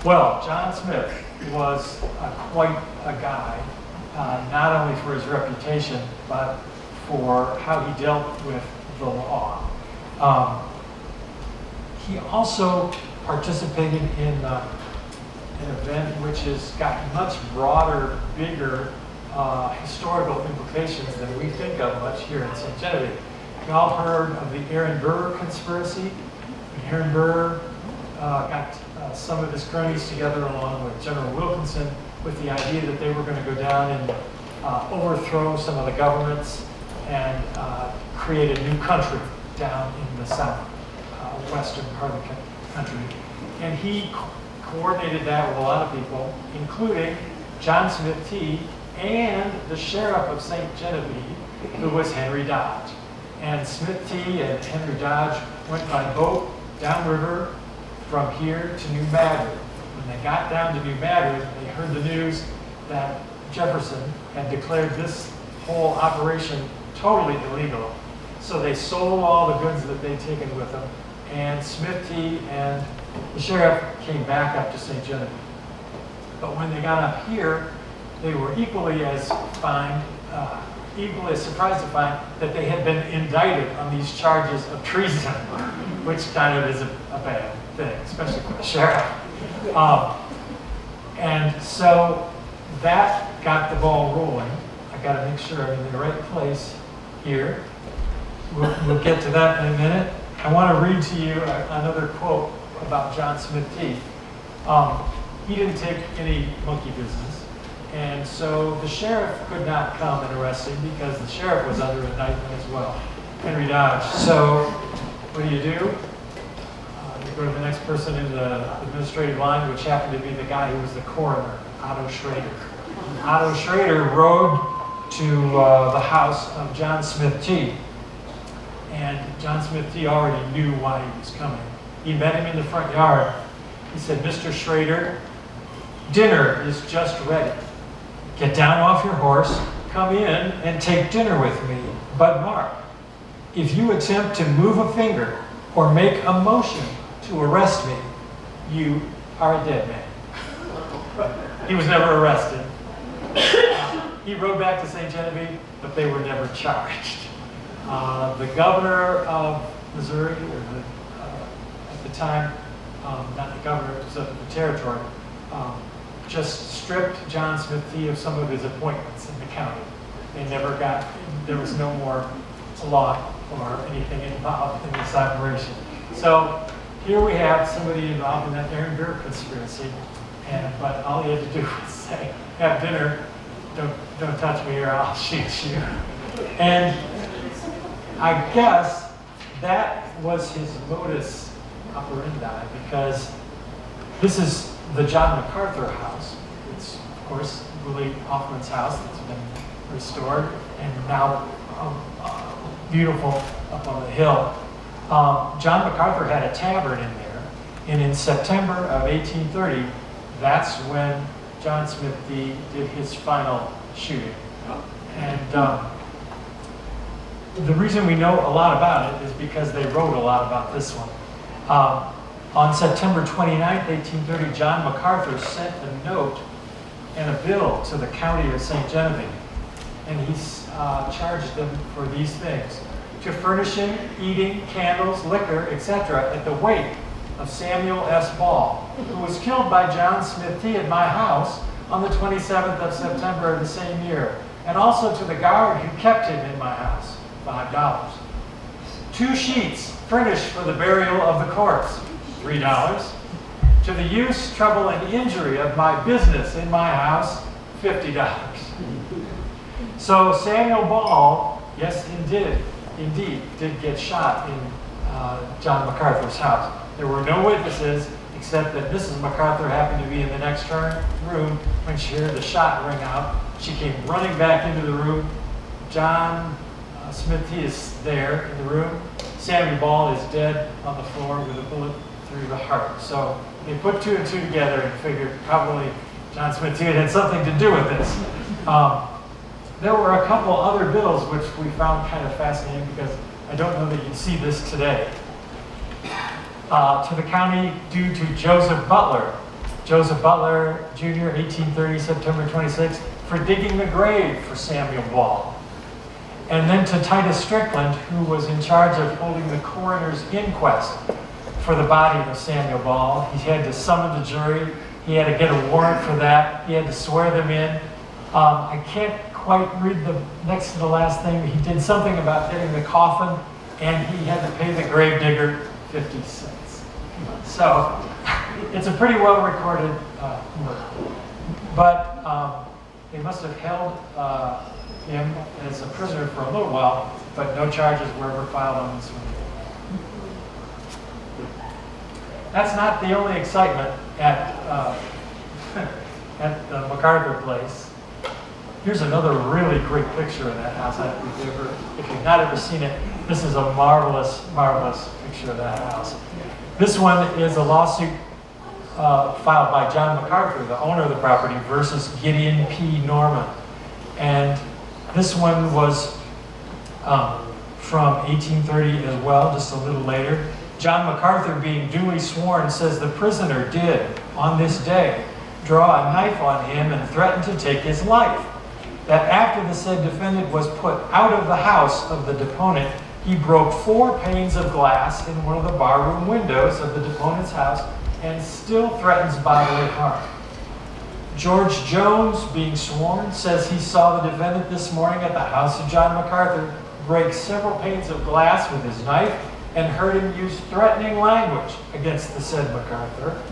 Well, John Smith was quite a guy, not only for his reputation, but for how he dealt with the law. He also participated in an event which has got much broader, bigger historical implications than we think of much here in St. Genevieve. You all heard of the Aaron Burr conspiracy. Aaron Burr got some of his cronies together along with General Wilkinson with the idea that they were going to go down and overthrow some of the governments and create a new country down in the southwestern part of the country. And he coordinated that with a lot of people, including John Smith T and the sheriff of St. Genevieve, who was Henry Dodge. And Smith T and Henry Dodge went by boat downriver from here to New Madrid. When they got down to New Madrid, they heard the news that Jefferson had declared this whole operation totally illegal. So they sold all the goods that they'd taken with them, and Smith T and the sheriff came back up to St. Genevieve. But when they got up here, they were equally as surprised to find that they had been indicted on these charges of treason, which kind of is a bad thing, especially for the sheriff. And so that got the ball rolling. I got to make sure I'm in the right place here. We'll get to that in a minute. I want to read to you another quote about John Smith T. He didn't take any monkey business. And so the sheriff could not come and arrest him because the sheriff was under indictment as well, Henry Dodge. So what do? You go to the next person in the administrative line, which happened to be the guy who was the coroner, Otto Schrader. Otto Schrader rode to the house of John Smith T. And John Smith T already knew why he was coming. He met him in the front yard. He said, "Mr. Schrader, dinner is just ready. Get down off your horse, come in and take dinner with me. But mark, if you attempt to move a finger or make a motion to arrest me, you are a dead man." He was never arrested. He rode back to St. Genevieve, but they were never charged. The governor of Missouri, at the time, not the governor, it was of the territory, just stripped John Smith T of some of his appointments in the county. There was no more law or anything involved in this operation. So here we have somebody involved in that Aaron Burr conspiracy, but all he had to do was say, "Have dinner, don't touch me or I'll shoot you." And I guess that was his modus operandi, because this is the John MacArthur house. It's, of course, Willie Hoffman's house that's been restored and now beautiful up on the hill. John MacArthur had a tavern in there, and in September of 1830, that's when John Smith Dee did his final shooting. And the reason we know a lot about it is because they wrote a lot about this one. On September 29th, 1830, John MacArthur sent a note and a bill to the county of St. Genevieve, and he charged them for these things: to furnishing, eating, candles, liquor, etc. at the wake of Samuel S. Ball, who was killed by John Smith Dee at my house on the 27th of September of the same year, and also to the guard who kept him in my house, $5. 2 sheets furnished for the burial of the corpse, $3. To the use, trouble, and injury of my business in my house, $50. So Samuel Ball, yes, indeed did get shot in John MacArthur's house. There were no witnesses except that Mrs. MacArthur happened to be in the next room when she heard the shot ring out. She came running back into the room. John Smith Dee is there in the room. Samuel Ball is dead on the floor with a bullet through the heart. So they put 2 and 2 together and figured probably John Smith Dee had something to do with this. There were a couple other bills which we found kind of fascinating because I don't know that you'd see this today. To the county due to Joseph Butler. Joseph Butler, Jr., 1830, September 26th, for digging the grave for Samuel Ball. And then to Titus Strickland, who was in charge of holding the coroner's inquest for the body of Samuel Ball. He had to summon the jury. He had to get a warrant for that. He had to swear them in. I can't quite read the next to the last thing. He did something about getting the coffin, and he had to pay the gravedigger 50 cents. So it's a pretty well recorded murder. But they must have held him as a prisoner for a little while, but no charges were ever filed on this one. That's not the only excitement at at the MacArthur place. Here's another really great picture of that house. If you've not ever seen it, this is a marvelous, marvelous picture of that house. This one is a lawsuit filed by John MacArthur, the owner of the property, versus Gideon P. Norman. And this one was from 1830 as well, just a little later. John MacArthur, being duly sworn, says the prisoner did, on this day, draw a knife on him and threaten to take his life. That after the said defendant was put out of the house of the deponent, he broke 4 panes of glass in one of the barroom windows of the deponent's house and still threatens bodily harm. George Jones, being sworn, says he saw the defendant this morning at the house of John MacArthur break several panes of glass with his knife and heard him use threatening language against the said MacArthur.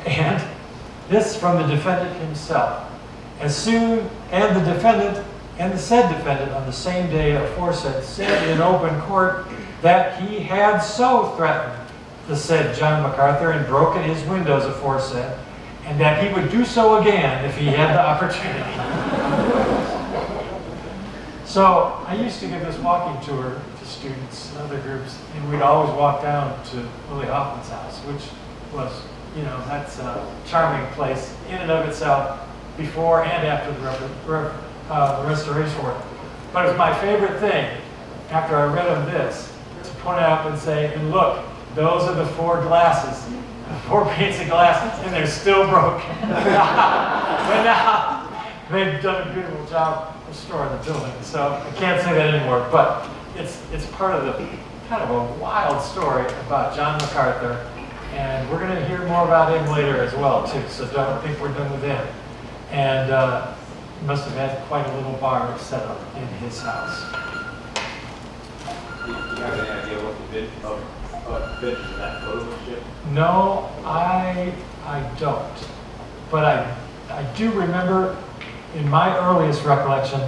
And this from the defendant himself. And the defendant and the said defendant on the same day aforesaid said in open court that he had so threatened the said John MacArthur and broken his windows aforesaid, and that he would do so again if he had the opportunity. So I used to give this walking tour to students and other groups, and we'd always walk down to Willie Hoffman's house, which was, that's a charming place in and of itself, before and after the restoration work. But it was my favorite thing, after I read him this, to point out and say, and look, those are the 4 glasses, 4 panes of glass, and they're still broken. But now, they've done a beautiful job restoring the building, so I can't say that anymore. But it's part of the kind of a wild story about John MacArthur, and we're going to hear more about him later as well too. So don't think we're done with him. And he must have had quite a little bar set up in his house. Do you have any idea what the bid of that photo was shipped? No, I don't. But I do remember, in my earliest recollection,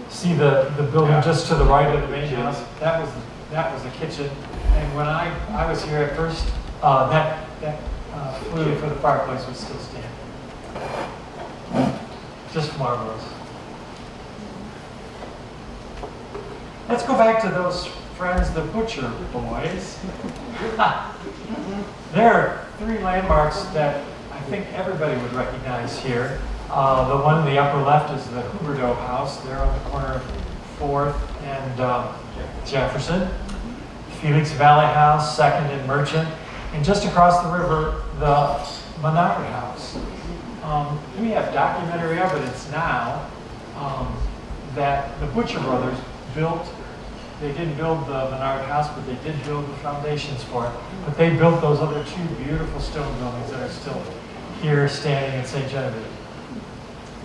see the building just to the right of the main house. That was the kitchen. And when I was here at first, that flue for the fireplace was still standing. Just marvelous. Let's go back to those friends, the Butcher boys. There are three landmarks that I think everybody would recognize here. The one in the upper left is the Huberdeau House, there on the corner of 4th and Jefferson. Felix Valley House, 2nd and Merchant. And just across the river, the Menard House. We have documentary evidence now that the Butcher brothers built. They didn't build the Menard House, but they did build the foundations for it. But they built those other two beautiful stone buildings that are still here standing in St. Genevieve.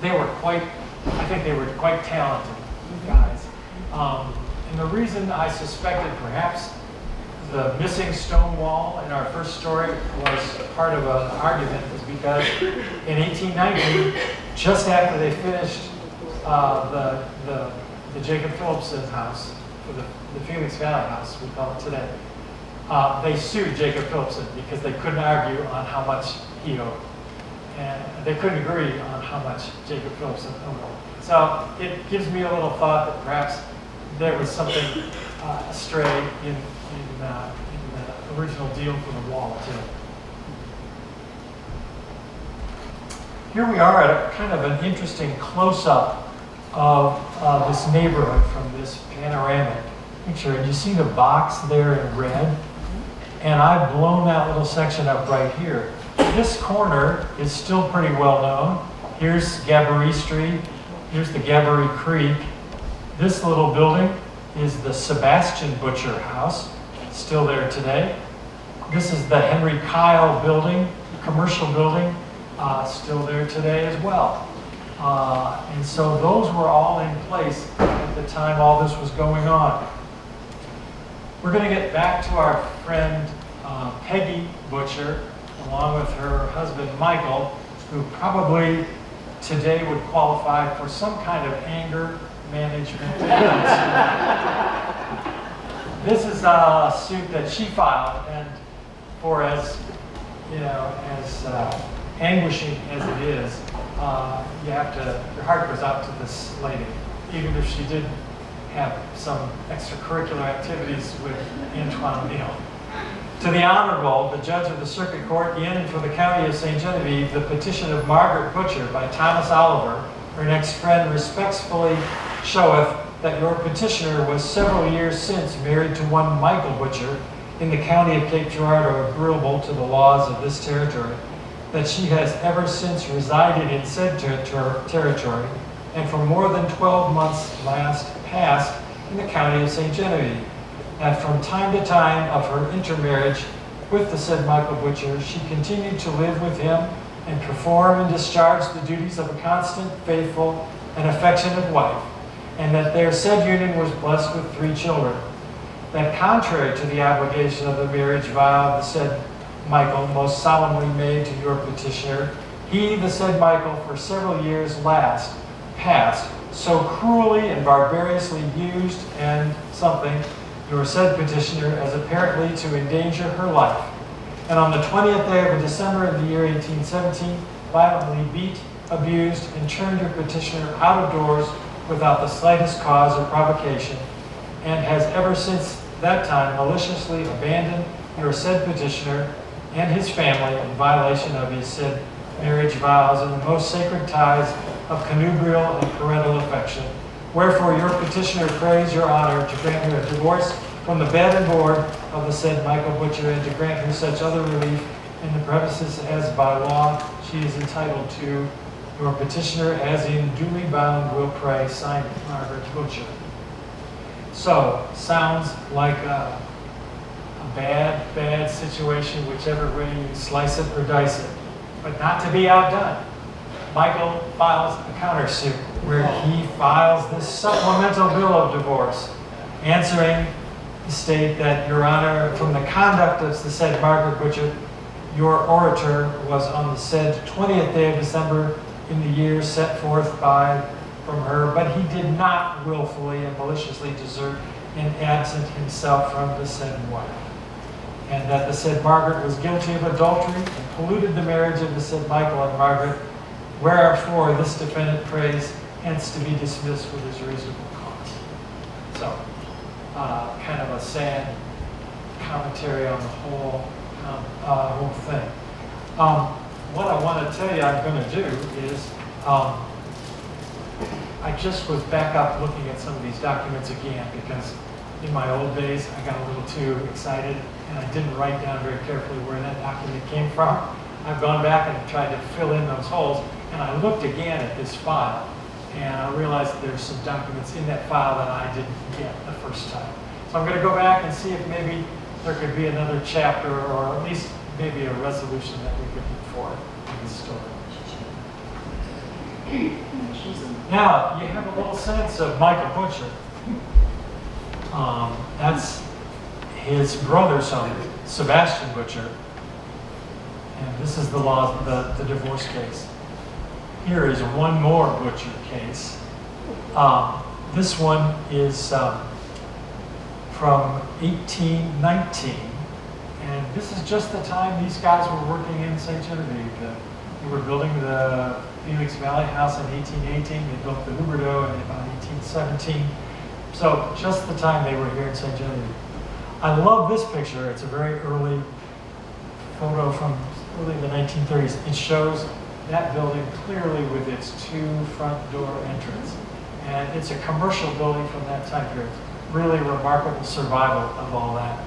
They were I think they were quite talented guys. And the reason I suspected perhaps the missing stone wall in our first story was part of an argument is because in 1890, just after they finished the Jacob Phillipson house, for the Felix Valley House, we call it today, they sued Jacob Phillipson because they couldn't argue on how much he owed. And they couldn't agree on how much Jacob Phillipson owed. So it gives me a little thought that perhaps there was something astray in the original deal for the wall too. Here we are at a kind of an interesting close-up of this neighborhood from this panoramic picture. And you see the box there in red, and I've blown that little section up right here. This corner is still pretty well known. Here's Gabourey Street. Here's the Gabourey Creek. This little building is the Sebastian Butcher House, still there today. This is the Henry Kyle building, commercial building, still there today as well. And so those were all in place at the time all this was going on. We're going to get back to our friend Peggy Butcher, along with her husband Michael, who probably today would qualify for some kind of anger management. This is a suit that she filed, and for as anguishing as it is, your heart goes out to this lady, even if she did have some extracurricular activities with Antoine O'Neill. To the Honorable, the Judge of the Circuit Court in for the County of St. Genevieve, the petition of Margaret Butcher by Thomas Oliver, her next friend, respectfully showeth that your petitioner was several years since married to one Michael Butcher in the county of Cape Girardeau, agreeable to the laws of this territory, that she has ever since resided in said territory, and for more than 12 months past in the county of St. Genevieve, that from time to time of her intermarriage with the said Michael Butcher, she continued to live with him and perform and discharge the duties of a constant, faithful, and affectionate wife, and that their said union was blessed with 3 children. That contrary to the obligation of the marriage vow of the said Michael, most solemnly made to your petitioner, he, the said Michael, for several years past, so cruelly and barbarously used and something your said petitioner as apparently to endanger her life, and on the 20th day of December of the year 1817, violently beat, abused, and turned your petitioner out of doors without the slightest cause or provocation, and has ever since that time maliciously abandoned your said petitioner and his family in violation of his said marriage vows and the most sacred ties of connubial and parental affection. Wherefore your petitioner prays your honor to grant her a divorce from the bed and board of the said Michael Butcher, and to grant her such other relief in the premises as by law she is entitled to. Your petitioner, as in duly bound, will pray. Signed, Margaret Butcher. So, sounds like a bad situation, whichever way you slice it or dice it. But not to be outdone, Michael files a countersuit where he files this supplemental bill of divorce, answering the state that, Your Honor, from the conduct of the said Margaret Butcher, your orator was on the said 20th day of December in the year set forth from her, but he did not willfully and maliciously desert and absent himself from the said wife, and that the said Margaret was guilty of adultery and polluted the marriage of the said Michael and Margaret, wherefore this defendant prays hence to be dismissed with his reasonable cause. So, kind of a sad commentary on the whole thing. What I want to tell you I'm going to do is, I just was back up looking at some of these documents again because in my old days I got a little too excited and I didn't write down very carefully where that document came from. I've gone back and tried to fill in those holes, and I looked again at this file, and I realized there's some documents in that file that I didn't get the first time. So I'm going to go back and see if maybe there could be another chapter, or at least maybe a resolution that we could look for in this story. Now, you have a little sense of Michael Butcher. That's his brother's son, Sebastian Butcher. And this is the divorce case. Here is one more Butcher case. This one is from 1819. And this is just the time these guys were working in St. Genevieve. They were building the Felix Valley House in 1818. They built the Huberdeau in about 1817. So just the time they were here in St. Genevieve. I love this picture. It's a very early photo from early in the 1930s. It shows that building clearly with its two front door entrance. And it's a commercial building from that time period. Really remarkable survival of all that.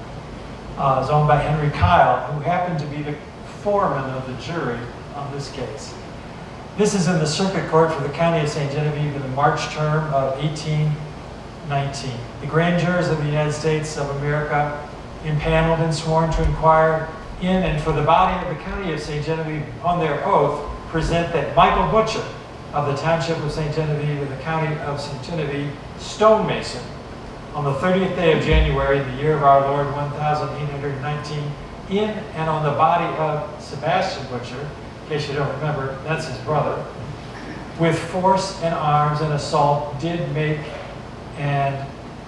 It was owned by Henry Kyle, who happened to be the foreman of the jury on this case. This is in the circuit court for the County of St. Genevieve in the March term of 1819. The grand jurors of the United States of America, impaneled and sworn to inquire in and for the body of the County of St. Genevieve on their oath, present that Michael Butcher of the Township of St. Genevieve in the County of St. Genevieve, stonemason, on the 30th day of January, in the year of our Lord 1819, in and on the body of Sebastian Butcher, in case you don't remember, that's his brother, with force and arms and assault did make and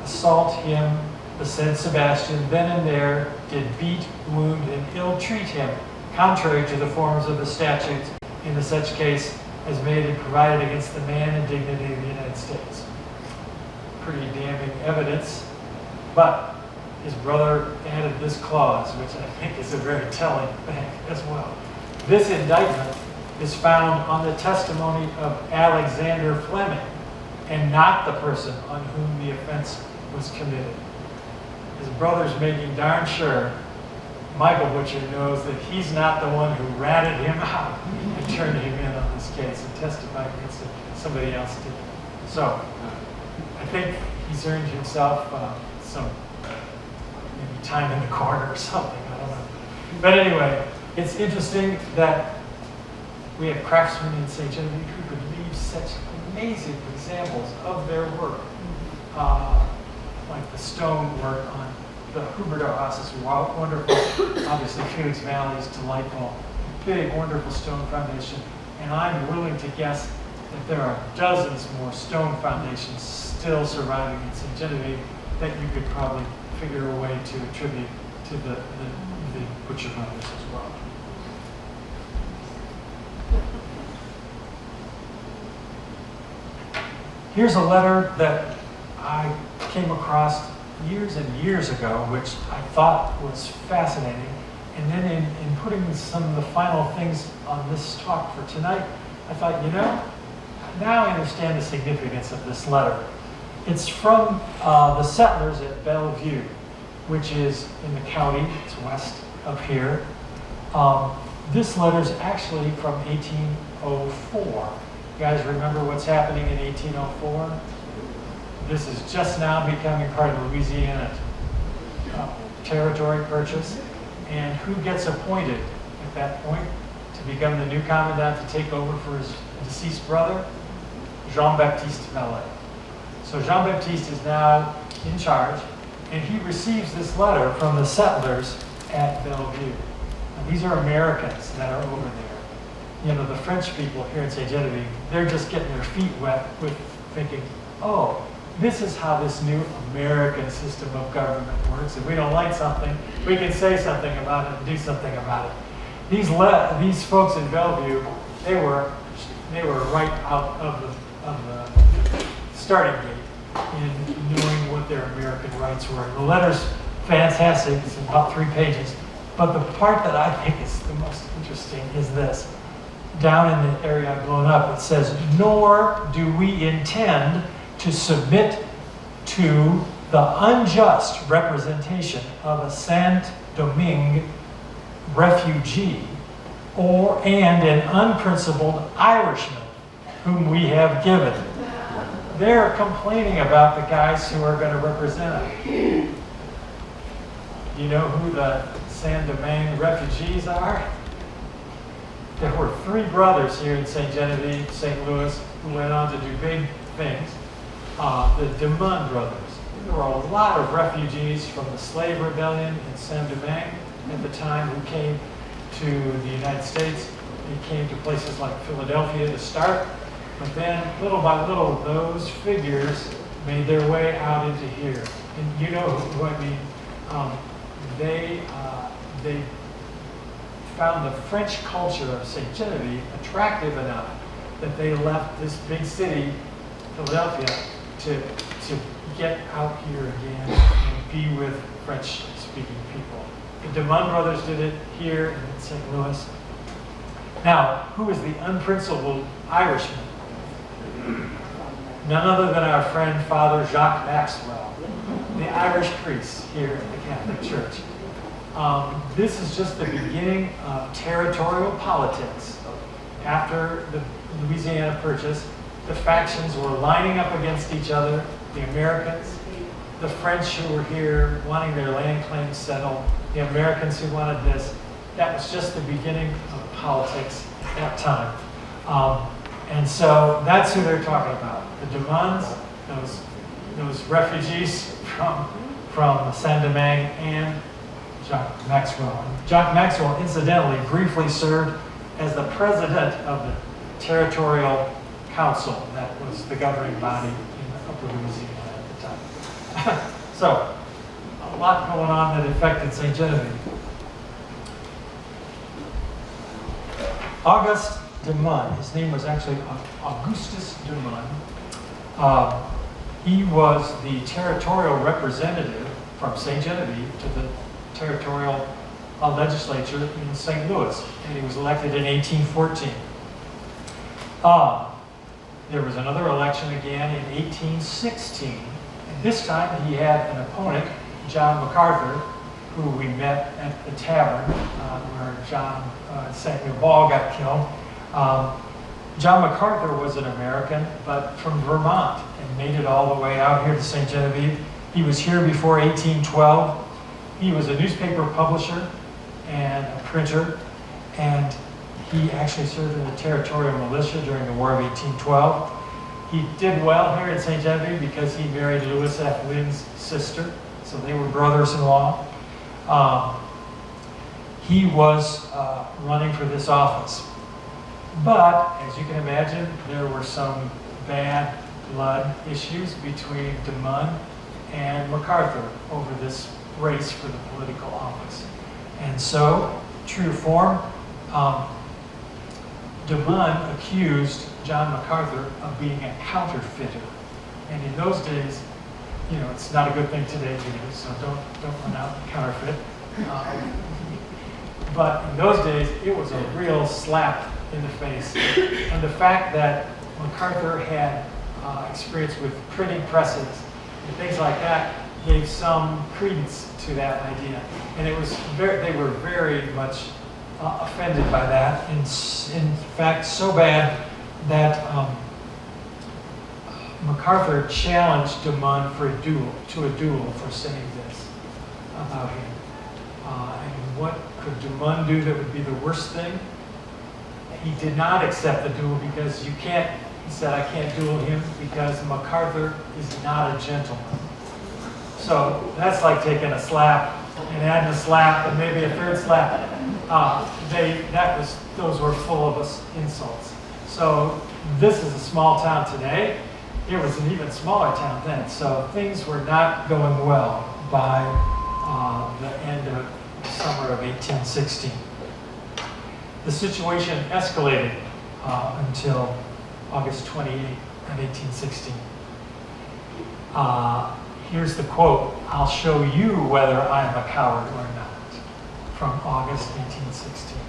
assault him, the said Sebastian, then and there did beat, wound, and ill-treat him, contrary to the forms of the statutes in the such case as made and provided against the man and dignity of the United States. Pretty damning evidence, but his brother added this clause, which I think is a very telling thing as well. This indictment is found on the testimony of Alexander Fleming, and not the person on whom the offense was committed. His brother's making darn sure Michael Butcher knows that he's not the one who ratted him out and turned him in on this case and testified against him. Somebody else did. So, I think he's earned himself some maybe time in the corner or something. I don't know. But anyway, it's interesting that we have craftsmen in St. Genevieve who could leave such amazing examples of their work, like the stone work on the Huberdeau House is wonderful. Obviously, Felix Valley is delightful. Big, wonderful stone foundation. And I'm willing to guess that there are dozens more stone foundations still surviving in St. Genevieve that you could probably figure a way to attribute to the Butcher brothers as well. Here's a letter that I came across years and years ago, which I thought was fascinating. And then in putting some of the final things on this talk for tonight, I thought, now I understand the significance of this letter. It's from the settlers at Bellevue, which is in the county. It's west of here. This letter is actually from 1804. You guys remember what's happening in 1804? This is just now becoming part of Louisiana territory purchase. And who gets appointed at that point to become the new commandant to take over for his deceased brother? Jean-Baptiste Vallet. So Jean-Baptiste is now in charge, and he receives this letter from the settlers at Bellevue. Now, these are Americans that are over there. The French people here in St. Genevieve, they're just getting their feet wet with thinking, oh, this is how this new American system of government works. If we don't like something, we can say something about it and do something about it. These folks in Bellevue, they were they were right out of the starting gate in knowing what their American rights were. And the letter's fantastic. It's about 3 pages. But the part that I think is the most interesting is this. Down in the area I've blown up, it says, "Nor do we intend to submit to the unjust representation of a Saint-Domingue refugee and an unprincipled Irishman whom we have given." They're complaining about the guys who are going to represent them. You know who the Saint-Domingue refugees are? There were 3 brothers here in St. Genevieve, St. Louis, who went on to do big things. The DeMund brothers. There were a lot of refugees from the slave rebellion in Saint-Domingue at the time who came to the United States. They came to places like Philadelphia to start, but then little by little, those figures made their way out into here. And you know who I mean. They found the French culture of St. Genevieve attractive enough that they left this big city, Philadelphia, to get out here again and be with French-speaking people. The DeMund brothers did it here in St. Louis. Now, who is the unprincipled Irishman? None other than our friend Father Jacques Maxwell, the Irish priest here at the Catholic Church. This is just the beginning of territorial politics. After the Louisiana Purchase, the factions were lining up against each other, the Americans, the French who were here wanting their land claims settled, the Americans who wanted this. That was just the beginning of politics at that time. And so that's who they're talking about. The DeMunds, those refugees from Saint-Domingue, and Jacques Maxwell. Jacques Maxwell, incidentally, briefly served as the president of the Territorial Council. That was the governing body in Upper Louisiana at the time. So, a lot going on that affected St. Genevieve. Auguste DeMund, his name was actually Augustus DeMund. He was the territorial representative from St. Genevieve to the territorial legislature in St. Louis, and he was elected in 1814. There was another election again in 1816, and this time he had an opponent, John MacArthur, who we met at the tavern where John Samuel Ball got killed. John MacArthur was an American, but from Vermont, and made it all the way out here to St. Genevieve. He was here before 1812. He was a newspaper publisher and a printer, and he actually served in the territorial militia during the War of 1812. He did well here in St. Genevieve because he married Louis F. Lynn's sister, so they were brothers-in-law. He was running for this office. But, as you can imagine, there were some bad blood issues between DeMund and MacArthur over this race for the political office. And so, true to form, DeMund accused John MacArthur of being a counterfeiter. And in those days, you know, it's not a good thing today to do, so don't run out and counterfeit. But in those days, it was a real slap in the face. And the fact that MacArthur had experience with printing presses and things like that gave some credence to that idea. And it was they were very much offended by that. In fact, so bad that MacArthur challenged DeMund for a duel for saying this about him. And what could DeMund do that would be the worst thing? He did not accept the duel because he said, I can't duel him because MacArthur is not a gentleman. So that's like taking a slap and adding a slap and maybe a third slap. Those were full of insults. So this is a small town today. It was an even smaller town then. So things were not going well by the end of the summer of 1816. The situation escalated. until August 28, 1816. Here's the quote, "I'll show you whether I am a coward or not," from August 1816.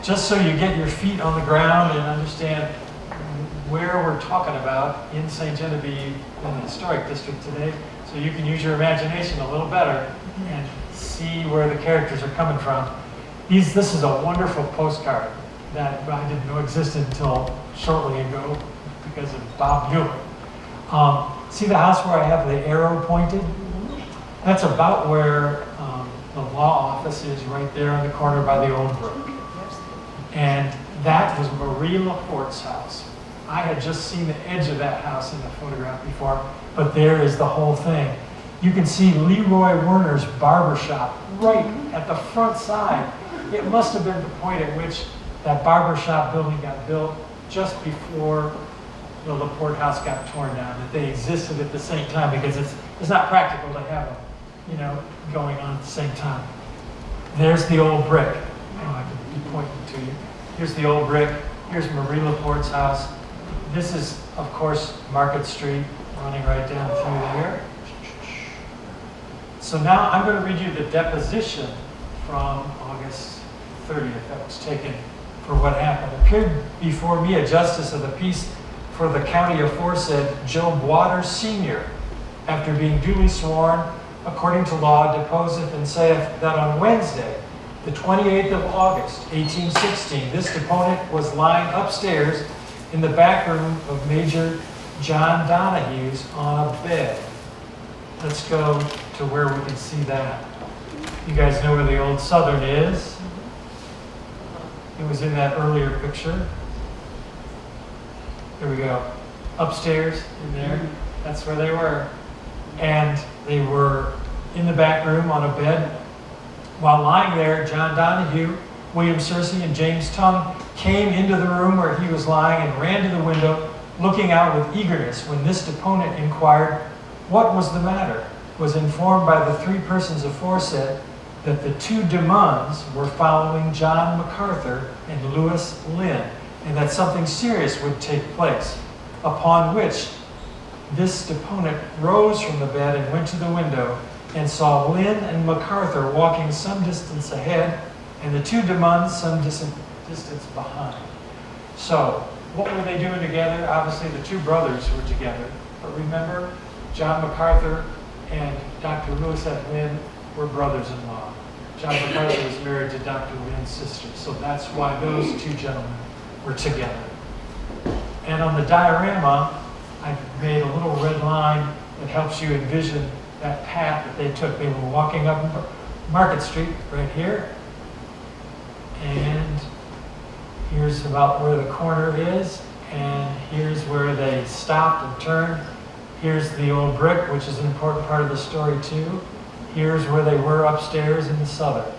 Just so you get your feet on the ground and understand where we're talking about in St. Genevieve in the Historic District today, so you can use your imagination a little better and see where the characters are coming from. This is a wonderful postcard that I didn't know existed until shortly ago because of Bob Mueller. See the house where I have the arrow pointed? That's about where the law office is, right there on the corner by the old brook. And that was Marie Laporte's house. I had just seen the edge of that house in the photograph before, but there is the whole thing. You can see Leroy Werner's barbershop right at the front side. It must have been the point at which that barbershop building got built just before the Laporte house got torn down, that they existed at the same time, because it's not practical to have them, going on at the same time. There's the old brick. I can be pointing to you. Here's the old brick. Here's Marie Laporte's house. This is, of course, Market Street, running right down through there. So now I'm going to read you the deposition from August 30th that was taken for what happened. Appeared before me a justice of the peace for the county aforesaid, Job Waters Sr., after being duly sworn, according to law, deposeth and saith that on Wednesday, the 28th of August, 1816, this deponent was lying upstairs in the back room of Major John Donahue's on a bed. Let's go to where we can see that. You guys know where the old Southern is. It was in that earlier picture. Here we go. Upstairs in there. That's where they were. And they were in the back room on a bed. While lying there, John Donahue, William Searcy, and James Tongue came into the room where he was lying and ran to the window, looking out with eagerness. When this deponent inquired what was the matter, was informed by the three persons aforesaid that the two Demuns were following John MacArthur and Lewis Lynn, and that something serious would take place. Upon which this deponent rose from the bed and went to the window and saw Lynn and MacArthur walking some distance ahead and the two Demuns some distance behind. So, what were they doing together? Obviously, the two brothers were together. But remember, John MacArthur and Dr. Lewis F. Lynn were brothers-in-law. John MacArthur was married to Dr. Lynn's sister. So that's why those two gentlemen were together. And on the diorama, I made a little red line that helps you envision that path that they took. They were walking up Market Street right here. And here's about where the corner is. And here's where they stopped and turned. Here's the old brick, which is an important part of the story too. Here's where they were upstairs in the Southern.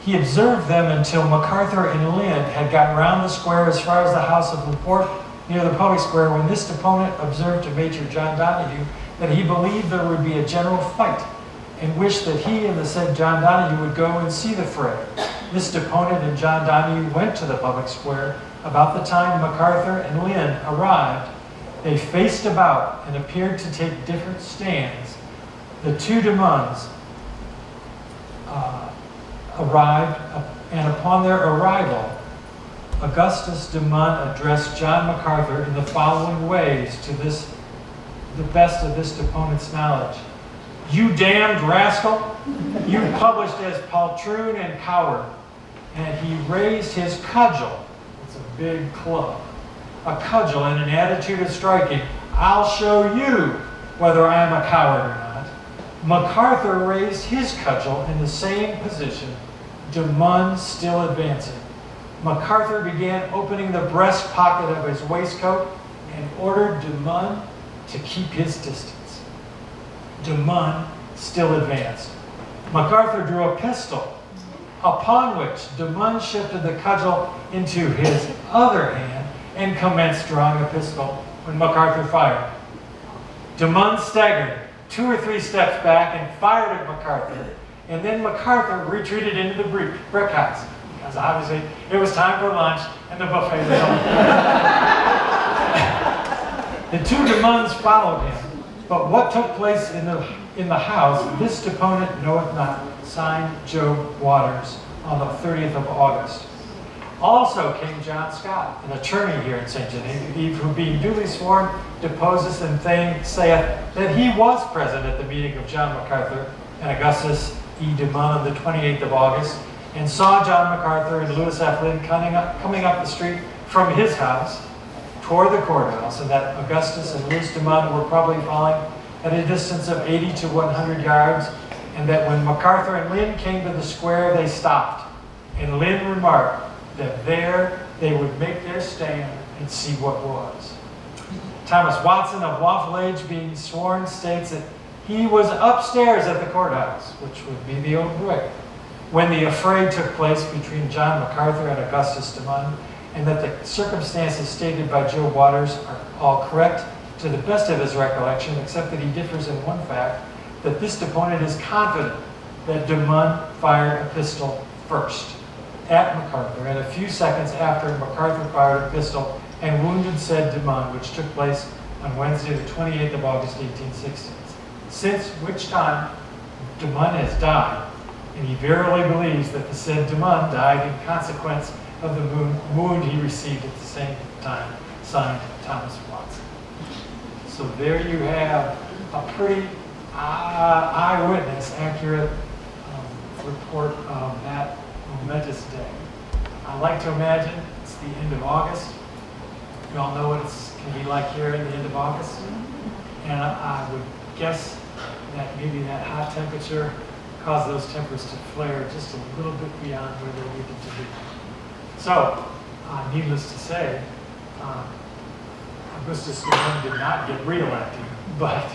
He observed them until MacArthur and Lynn had gotten round the square as far as the house of Laporte near the public square, when this deponent observed to Major John Donahue that he believed there would be a general fight, and wished that he and the said John Donahue would go and see the fray. This deponent and John Donahue went to the public square. About the time MacArthur and Lynn arrived, they faced about and appeared to take different stands. The two Demuns arrived, and upon their arrival, Augustus Demund addressed John MacArthur in the following ways to the best of this deponent's knowledge. You damned rascal, you published as poltroon and coward. And he raised his cudgel, it's a big club, a cudgel in an attitude of striking. I'll show you whether I am a coward or not. MacArthur raised his cudgel in the same position, Demund still advancing. MacArthur began opening the breast pocket of his waistcoat and ordered Demund to keep his distance. Demund still advanced. MacArthur drew a pistol, upon which Demund shifted the cudgel into his other hand and commenced drawing a pistol when MacArthur fired. Demund staggered 2 or 3 steps back and fired at MacArthur, And then MacArthur retreated into the brick house because obviously it was time for lunch and the buffet was on. The two demands followed him, but what took place in the house, this deponent knoweth not, signed Job Waters on the 30th of August. Also came John Scott, an attorney here in St. Genevieve, who being duly sworn, deposeth and saith that he was present at the meeting of John MacArthur and Augustus E. Dumont on the 28th of August, and saw John MacArthur and Lewis F. Lynn coming up the street from his house toward the courthouse, and that Augustus and Lewis Dumont were probably following at a distance of 80 to 100 yards, and that when MacArthur and Lynn came to the square, they stopped. And Lynn remarked that there they would make their stand and see what was. Thomas Watson of Waffle Age, being sworn, states that he was upstairs at the courthouse, which would be the old brick, when the affray took place between John MacArthur and Augustus Dumont, and that the circumstances stated by Job Waters are all correct to the best of his recollection, except that he differs in one fact, that this deponent is confident that Dumont fired a pistol first at MacArthur, and a few seconds after MacArthur fired a pistol and wounded said Dumont, which took place on Wednesday the 28th of August 1860, since which time Dumont has died, and he verily believes that the said Dumont died in consequence of the wound he received at the same time, signed Thomas Watson. So there you have a pretty eyewitness, accurate report of that momentous day. I like to imagine it's the end of August. You all know what it's going to be like here in the end of August. And I would guess that maybe that hot temperature caused those tempers to flare just a little bit beyond where they needed to be. So, needless to say, Augustus Dumont did not get reelected, but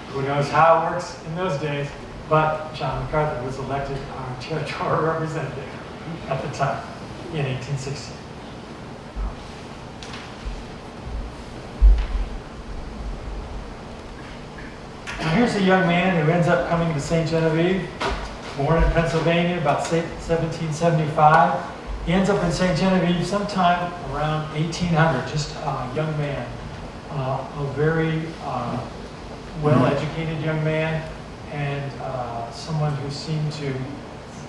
who knows how it works in those days. But John MacArthur was elected our territorial representative at the time in 1860. Now here's a young man who ends up coming to St. Genevieve, born in Pennsylvania about 1775. He ends up in St. Genevieve sometime around 1800, just a young man, a very well-educated young man, and someone who seemed to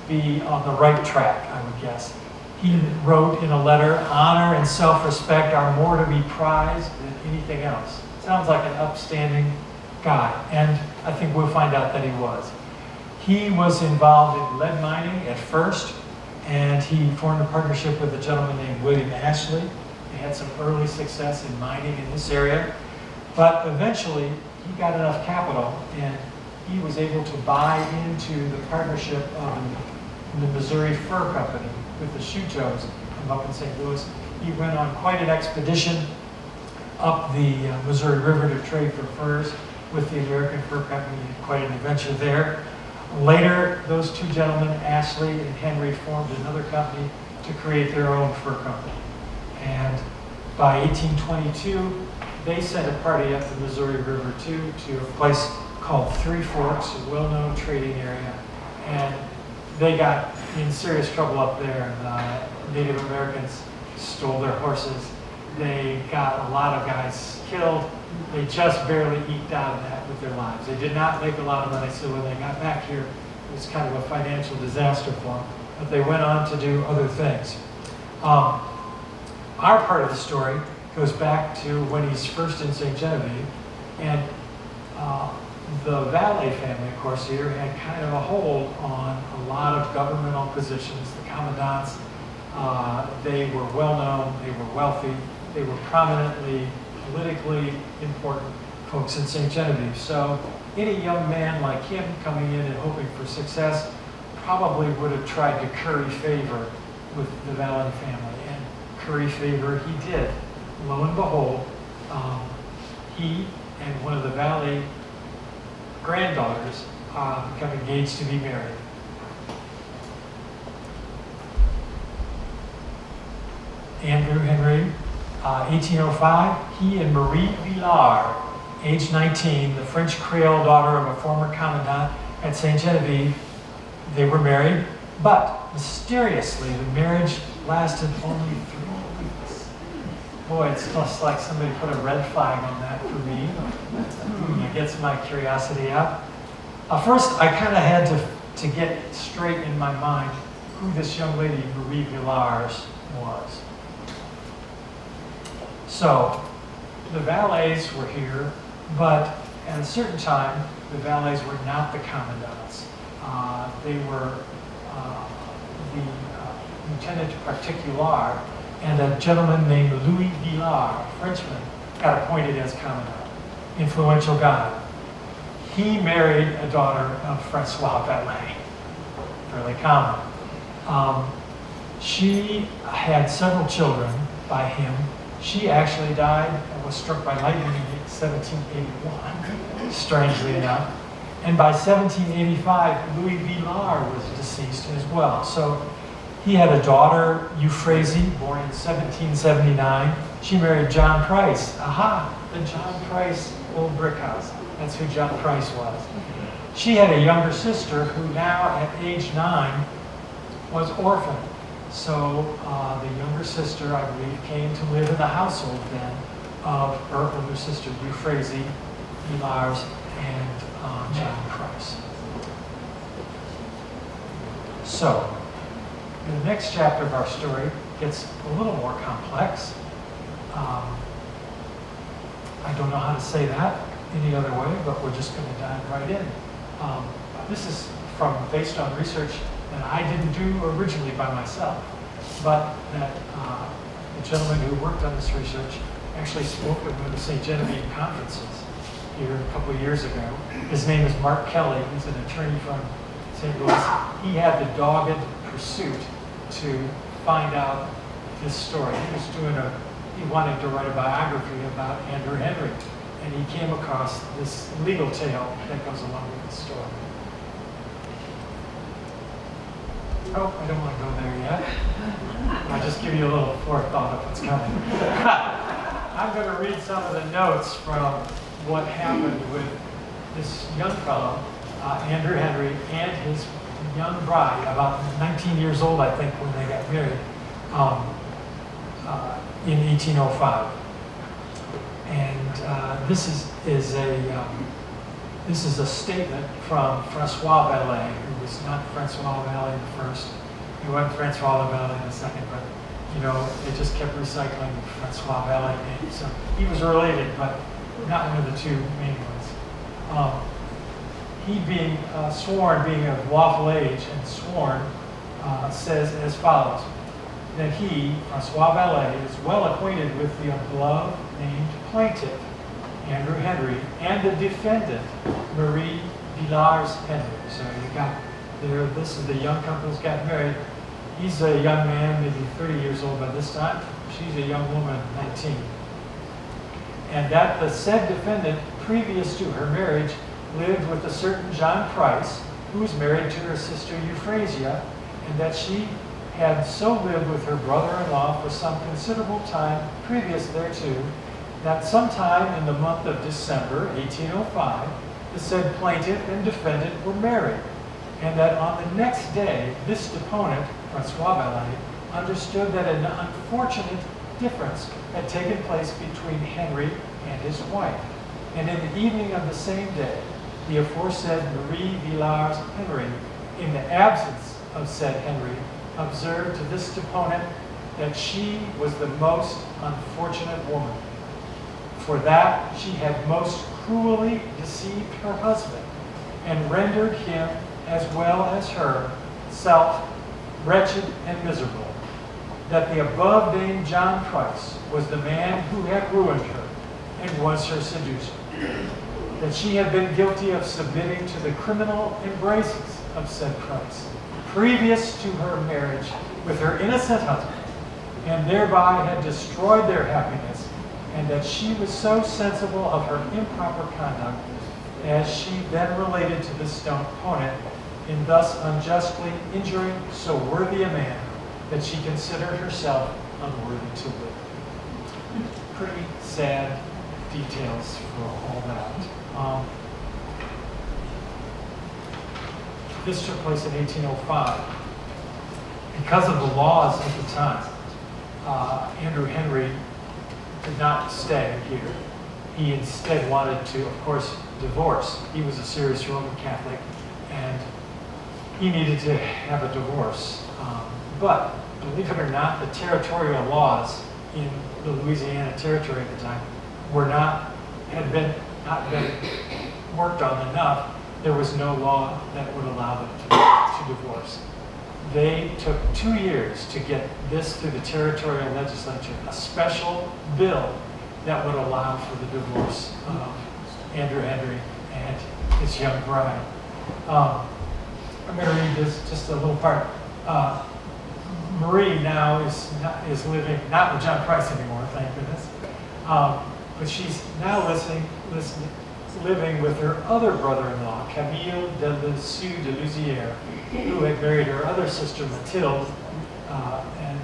be on the right track, I would guess. He wrote in a letter, "Honor and self-respect are more to be prized than anything else." Sounds like an upstanding guy, and I think we'll find out that he was. He was involved in lead mining at first, and he formed a partnership with a gentleman named William Ashley. They had some early success in mining in this area, but eventually he got enough capital and he was able to buy into the partnership of the Missouri Fur Company with the Shutos from up in St. Louis. He went on quite an expedition up the Missouri River to trade for furs with the American Fur Company. He had quite an adventure there. Later, those two gentlemen, Ashley and Henry, formed another company to create their own fur company. And by 1822, they sent a party up the Missouri River to a place called Three Forks, a well-known trading area. And they got in serious trouble up there. Native Americans stole their horses. They got a lot of guys killed. They just barely eked out of that with their lives. They did not make a lot of money, so when they got back here, it was kind of a financial disaster for them. But they went on to do other things. Our part of the story goes back to when he's first in St. Genevieve, and the Valet family, of course, here had kind of a hold on a lot of governmental positions. The commandants, they were well known, they were wealthy, they were prominently politically important folks in St. Genevieve. So any young man like him coming in and hoping for success probably would have tried to curry favor with the Valet family, and curry favor he did. Lo and behold, he and one of the Valet granddaughters become engaged to be married. Andrew Henry, 1805, he and Marie Villard, age 19, the French Creole daughter of a former commandant, at St. Genevieve. They were married, but mysteriously, the marriage lasted only 3 weeks. Boy, it's just like somebody put a red flag on that for me. It gets my curiosity out. First, I kind of had to get straight in my mind who this young lady, Marie Villars, was. So, the valets were here, but at a certain time, the valets were not the commandants. They were the lieutenant particular, and a gentleman named Louis Villars, a Frenchman, got appointed as commandant. Influential guy. He married a daughter of Francois Valet, fairly common. She had several children by him. She actually died and was struck by lightning in 1781, strangely enough. And by 1785, Louis Villars was deceased as well. So he had a daughter, Euphrasie, born in 1779. She married John Price. Aha, the John Price old brick house. That's who John Price was. She had a younger sister who now, at age 9, was orphaned. So the younger sister, I believe, came to live in the household then of her older sister, Euphrasie Villars, and John Price. So, the next chapter of our story gets a little more complex. I don't know how to say that any other way, but we're just going to dive right in. This is based on research that I didn't do originally by myself, but that the gentleman who worked on this research actually spoke at one of the St. Genevieve conferences here a couple of years ago. His name is Mark Kelly. He's an attorney from St. Louis. He had the dogged pursuit to find out this story. He wanted to write a biography about Andrew Henry, and he came across this legal tale that goes along with the story. Oh, I don't want to go there yet. I'll just give you a little forethought of what's coming. I'm going to read some of the notes from what happened with this young fellow, Andrew Henry, and his young bride, about 19 years old, I think, when they got married in 1805. And this is a statement from Francois Valet, who was not Francois Valet the first. He wasn't Francois Valet the second, but they just kept recycling Francois Valet names. So he was related, but not one of the two main ones. He being sworn, being of lawful age and sworn, says as follows, that he, Francois Valet, is well acquainted with the above named plaintiff, Andrew Henry, and the defendant, Marie Villars Henry. So you got there, this is the young couple who's got married. He's a young man, maybe 30 years old by this time. She's a young woman, 19. And that the said defendant, previous to her marriage, lived with a certain John Price, who was married to her sister Euphrasia, and that she had so lived with her brother-in-law for some considerable time previous thereto, that sometime in the month of December, 1805, the said plaintiff and defendant were married, and that on the next day, this deponent, Francois Valet, understood that an unfortunate difference had taken place between Henry and his wife. And in the evening of the same day, the aforesaid Marie Villars Henry, in the absence of said Henry, observed to this deponent that she was the most unfortunate woman, for that she had most cruelly deceived her husband, and rendered him, as well as herself, wretched and miserable. That the above named John Price was the man who had ruined her, and was her seducer. That she had been guilty of submitting to the criminal embraces of said Price, previous to her marriage with her innocent husband, and thereby had destroyed their happiness, and that she was so sensible of her improper conduct, as she then related to this deponent, in thus unjustly injuring so worthy a man, that she considered herself unworthy to live. Pretty sad details for all that. this took place in 1805. Because of the laws at the time, Andrew Henry did not stay here. He instead wanted to, of course, divorce. He was a serious Roman Catholic, and he needed to have a divorce. But believe it or not, the territorial laws in the Louisiana Territory at the time had not been worked on enough. There was no law that would allow them to divorce. They took 2 years to get this through the territorial legislature, a special bill that would allow for the divorce of Andrew Henry and his young bride. I'm going to read this, just a little part. Marie now is living, not with John Price anymore, thank goodness, but she's now living with her other brother-in-law, Camille de Lessus de Luzière, who had married her other sister, Mathilde, and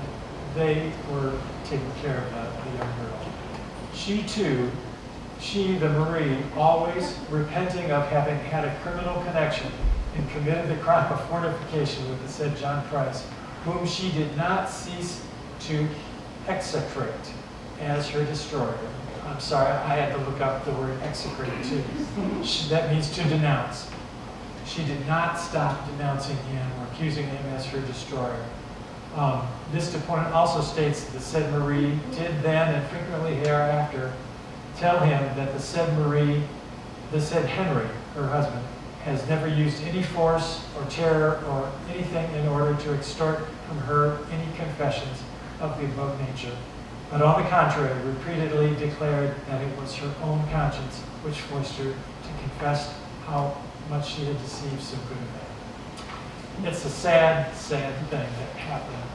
they were taking care of the young girl. She too, the Marie, always repenting of having had a criminal connection and committed the crime of fortification with the said John Price, whom she did not cease to execrate as her destroyer. I'm sorry, I had to look up the word execrate too. That means to denounce. She did not stop denouncing him or accusing him as her destroyer. This deponent also states that the said Marie did then and frequently hereafter tell him that the said Henry, her husband, has never used any force or terror or anything in order to extort from her any confessions of the above nature, but on the contrary, repeatedly declared that it was her own conscience which forced her to confess how much she had deceived so good a man. It's a sad, sad thing that happened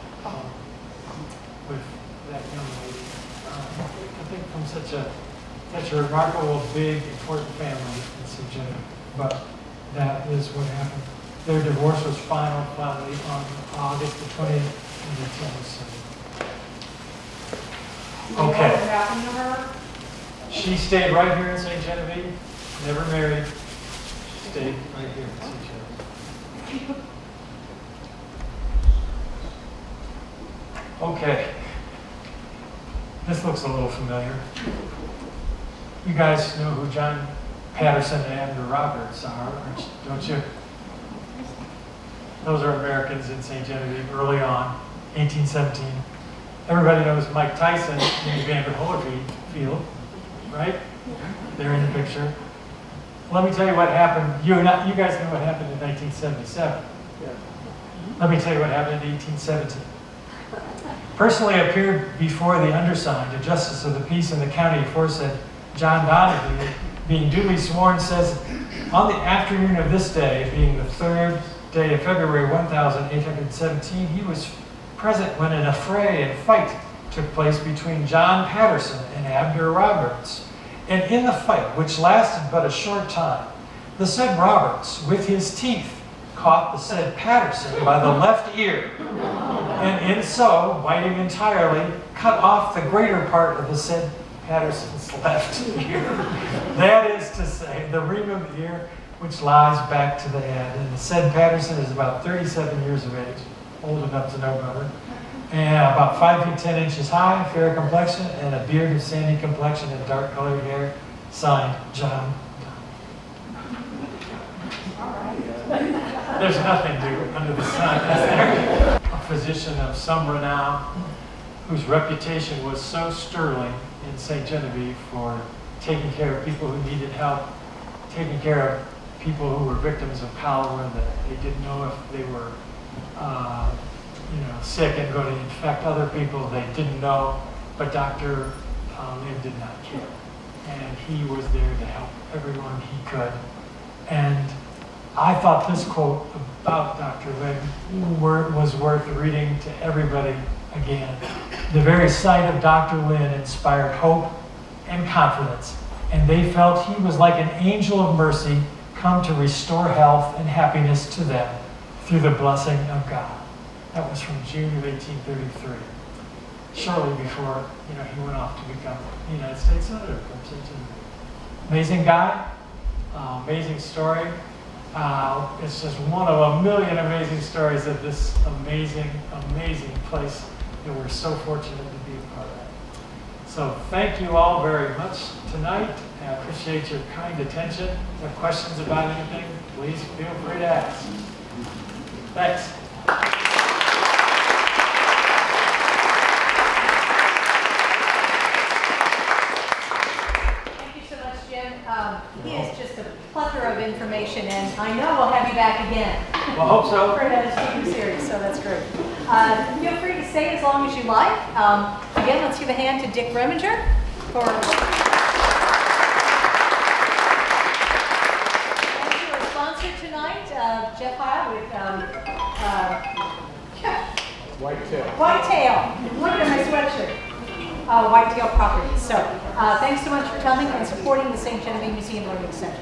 with that young lady. I think from such a remarkable, big, important family in St. Genevieve, but that is what happened. Their divorce was final finally on August the 20th, 1907. Okay. What happened to her? She stayed right here in St. Genevieve, never married. She stayed right here in St. Genevieve. Okay. This looks a little familiar. You guys know who John Patterson and Abner Roberts are, don't you? Those are Americans in St. Genevieve early on, 1817. Everybody knows Mike Tyson in Evander Holyfield, right? They're in the picture. Let me tell you what happened. You guys know what happened in 1977. Let me tell you what happened in 1817. Personally appeared before the undersigned, a justice of the peace in the county aforesaid, John Donahue, being duly sworn, says, on the afternoon of this day, being the 3rd day of February 1817, he was present when an affray and fight took place between John Patterson and Abner Roberts. And in the fight, which lasted but a short time, the said Roberts, with his teeth, caught the said Patterson by the left ear, and in so, biting entirely, cut off the greater part of the said Patterson's left ear. That is to say, the rim of the ear which lies back to the head. And the said Patterson is about 37 years of age, old enough to know better, and about 5 feet 10 inches high, fair complexion, and a beard of sandy complexion and dark colored hair, signed John. There's nothing new under the sun, is there? A physician of some renown, whose reputation was so sterling in St. Genevieve for taking care of people who needed help, taking care of people who were victims of cholera that they didn't know if they were sick and going to infect other people. They didn't know, but Dr. Lynn did not care. And he was there to help everyone he could. And I thought this quote about Dr. Lynn was worth reading to everybody again. The very sight of Dr. Lynn inspired hope and confidence, and they felt he was like an angel of mercy come to restore health and happiness to them through the blessing of God. That was from June of 1833, shortly before he went off to become the United States Senator from St. Genevieve. Amazing guy, amazing story. It's just one of a million amazing stories of this amazing, amazing place that we're so fortunate to be a part of. So thank you all very much tonight. I appreciate your kind attention. If you have questions about anything, please feel free to ask. Thanks. Thank you so much, Jim. He is just a plethora of information, and I know we'll have you back again. Well, hope so. For another speaker series, so that's great. Feel free to stay as long as you like. Again, let's give a hand to Dick Reminger for. And to our sponsor tonight, Jeff Hyle with Whitetail. Look at my sweatshirt. Whitetail Properties. So thanks so much for coming and supporting the St. Genevieve Museum Learning Center.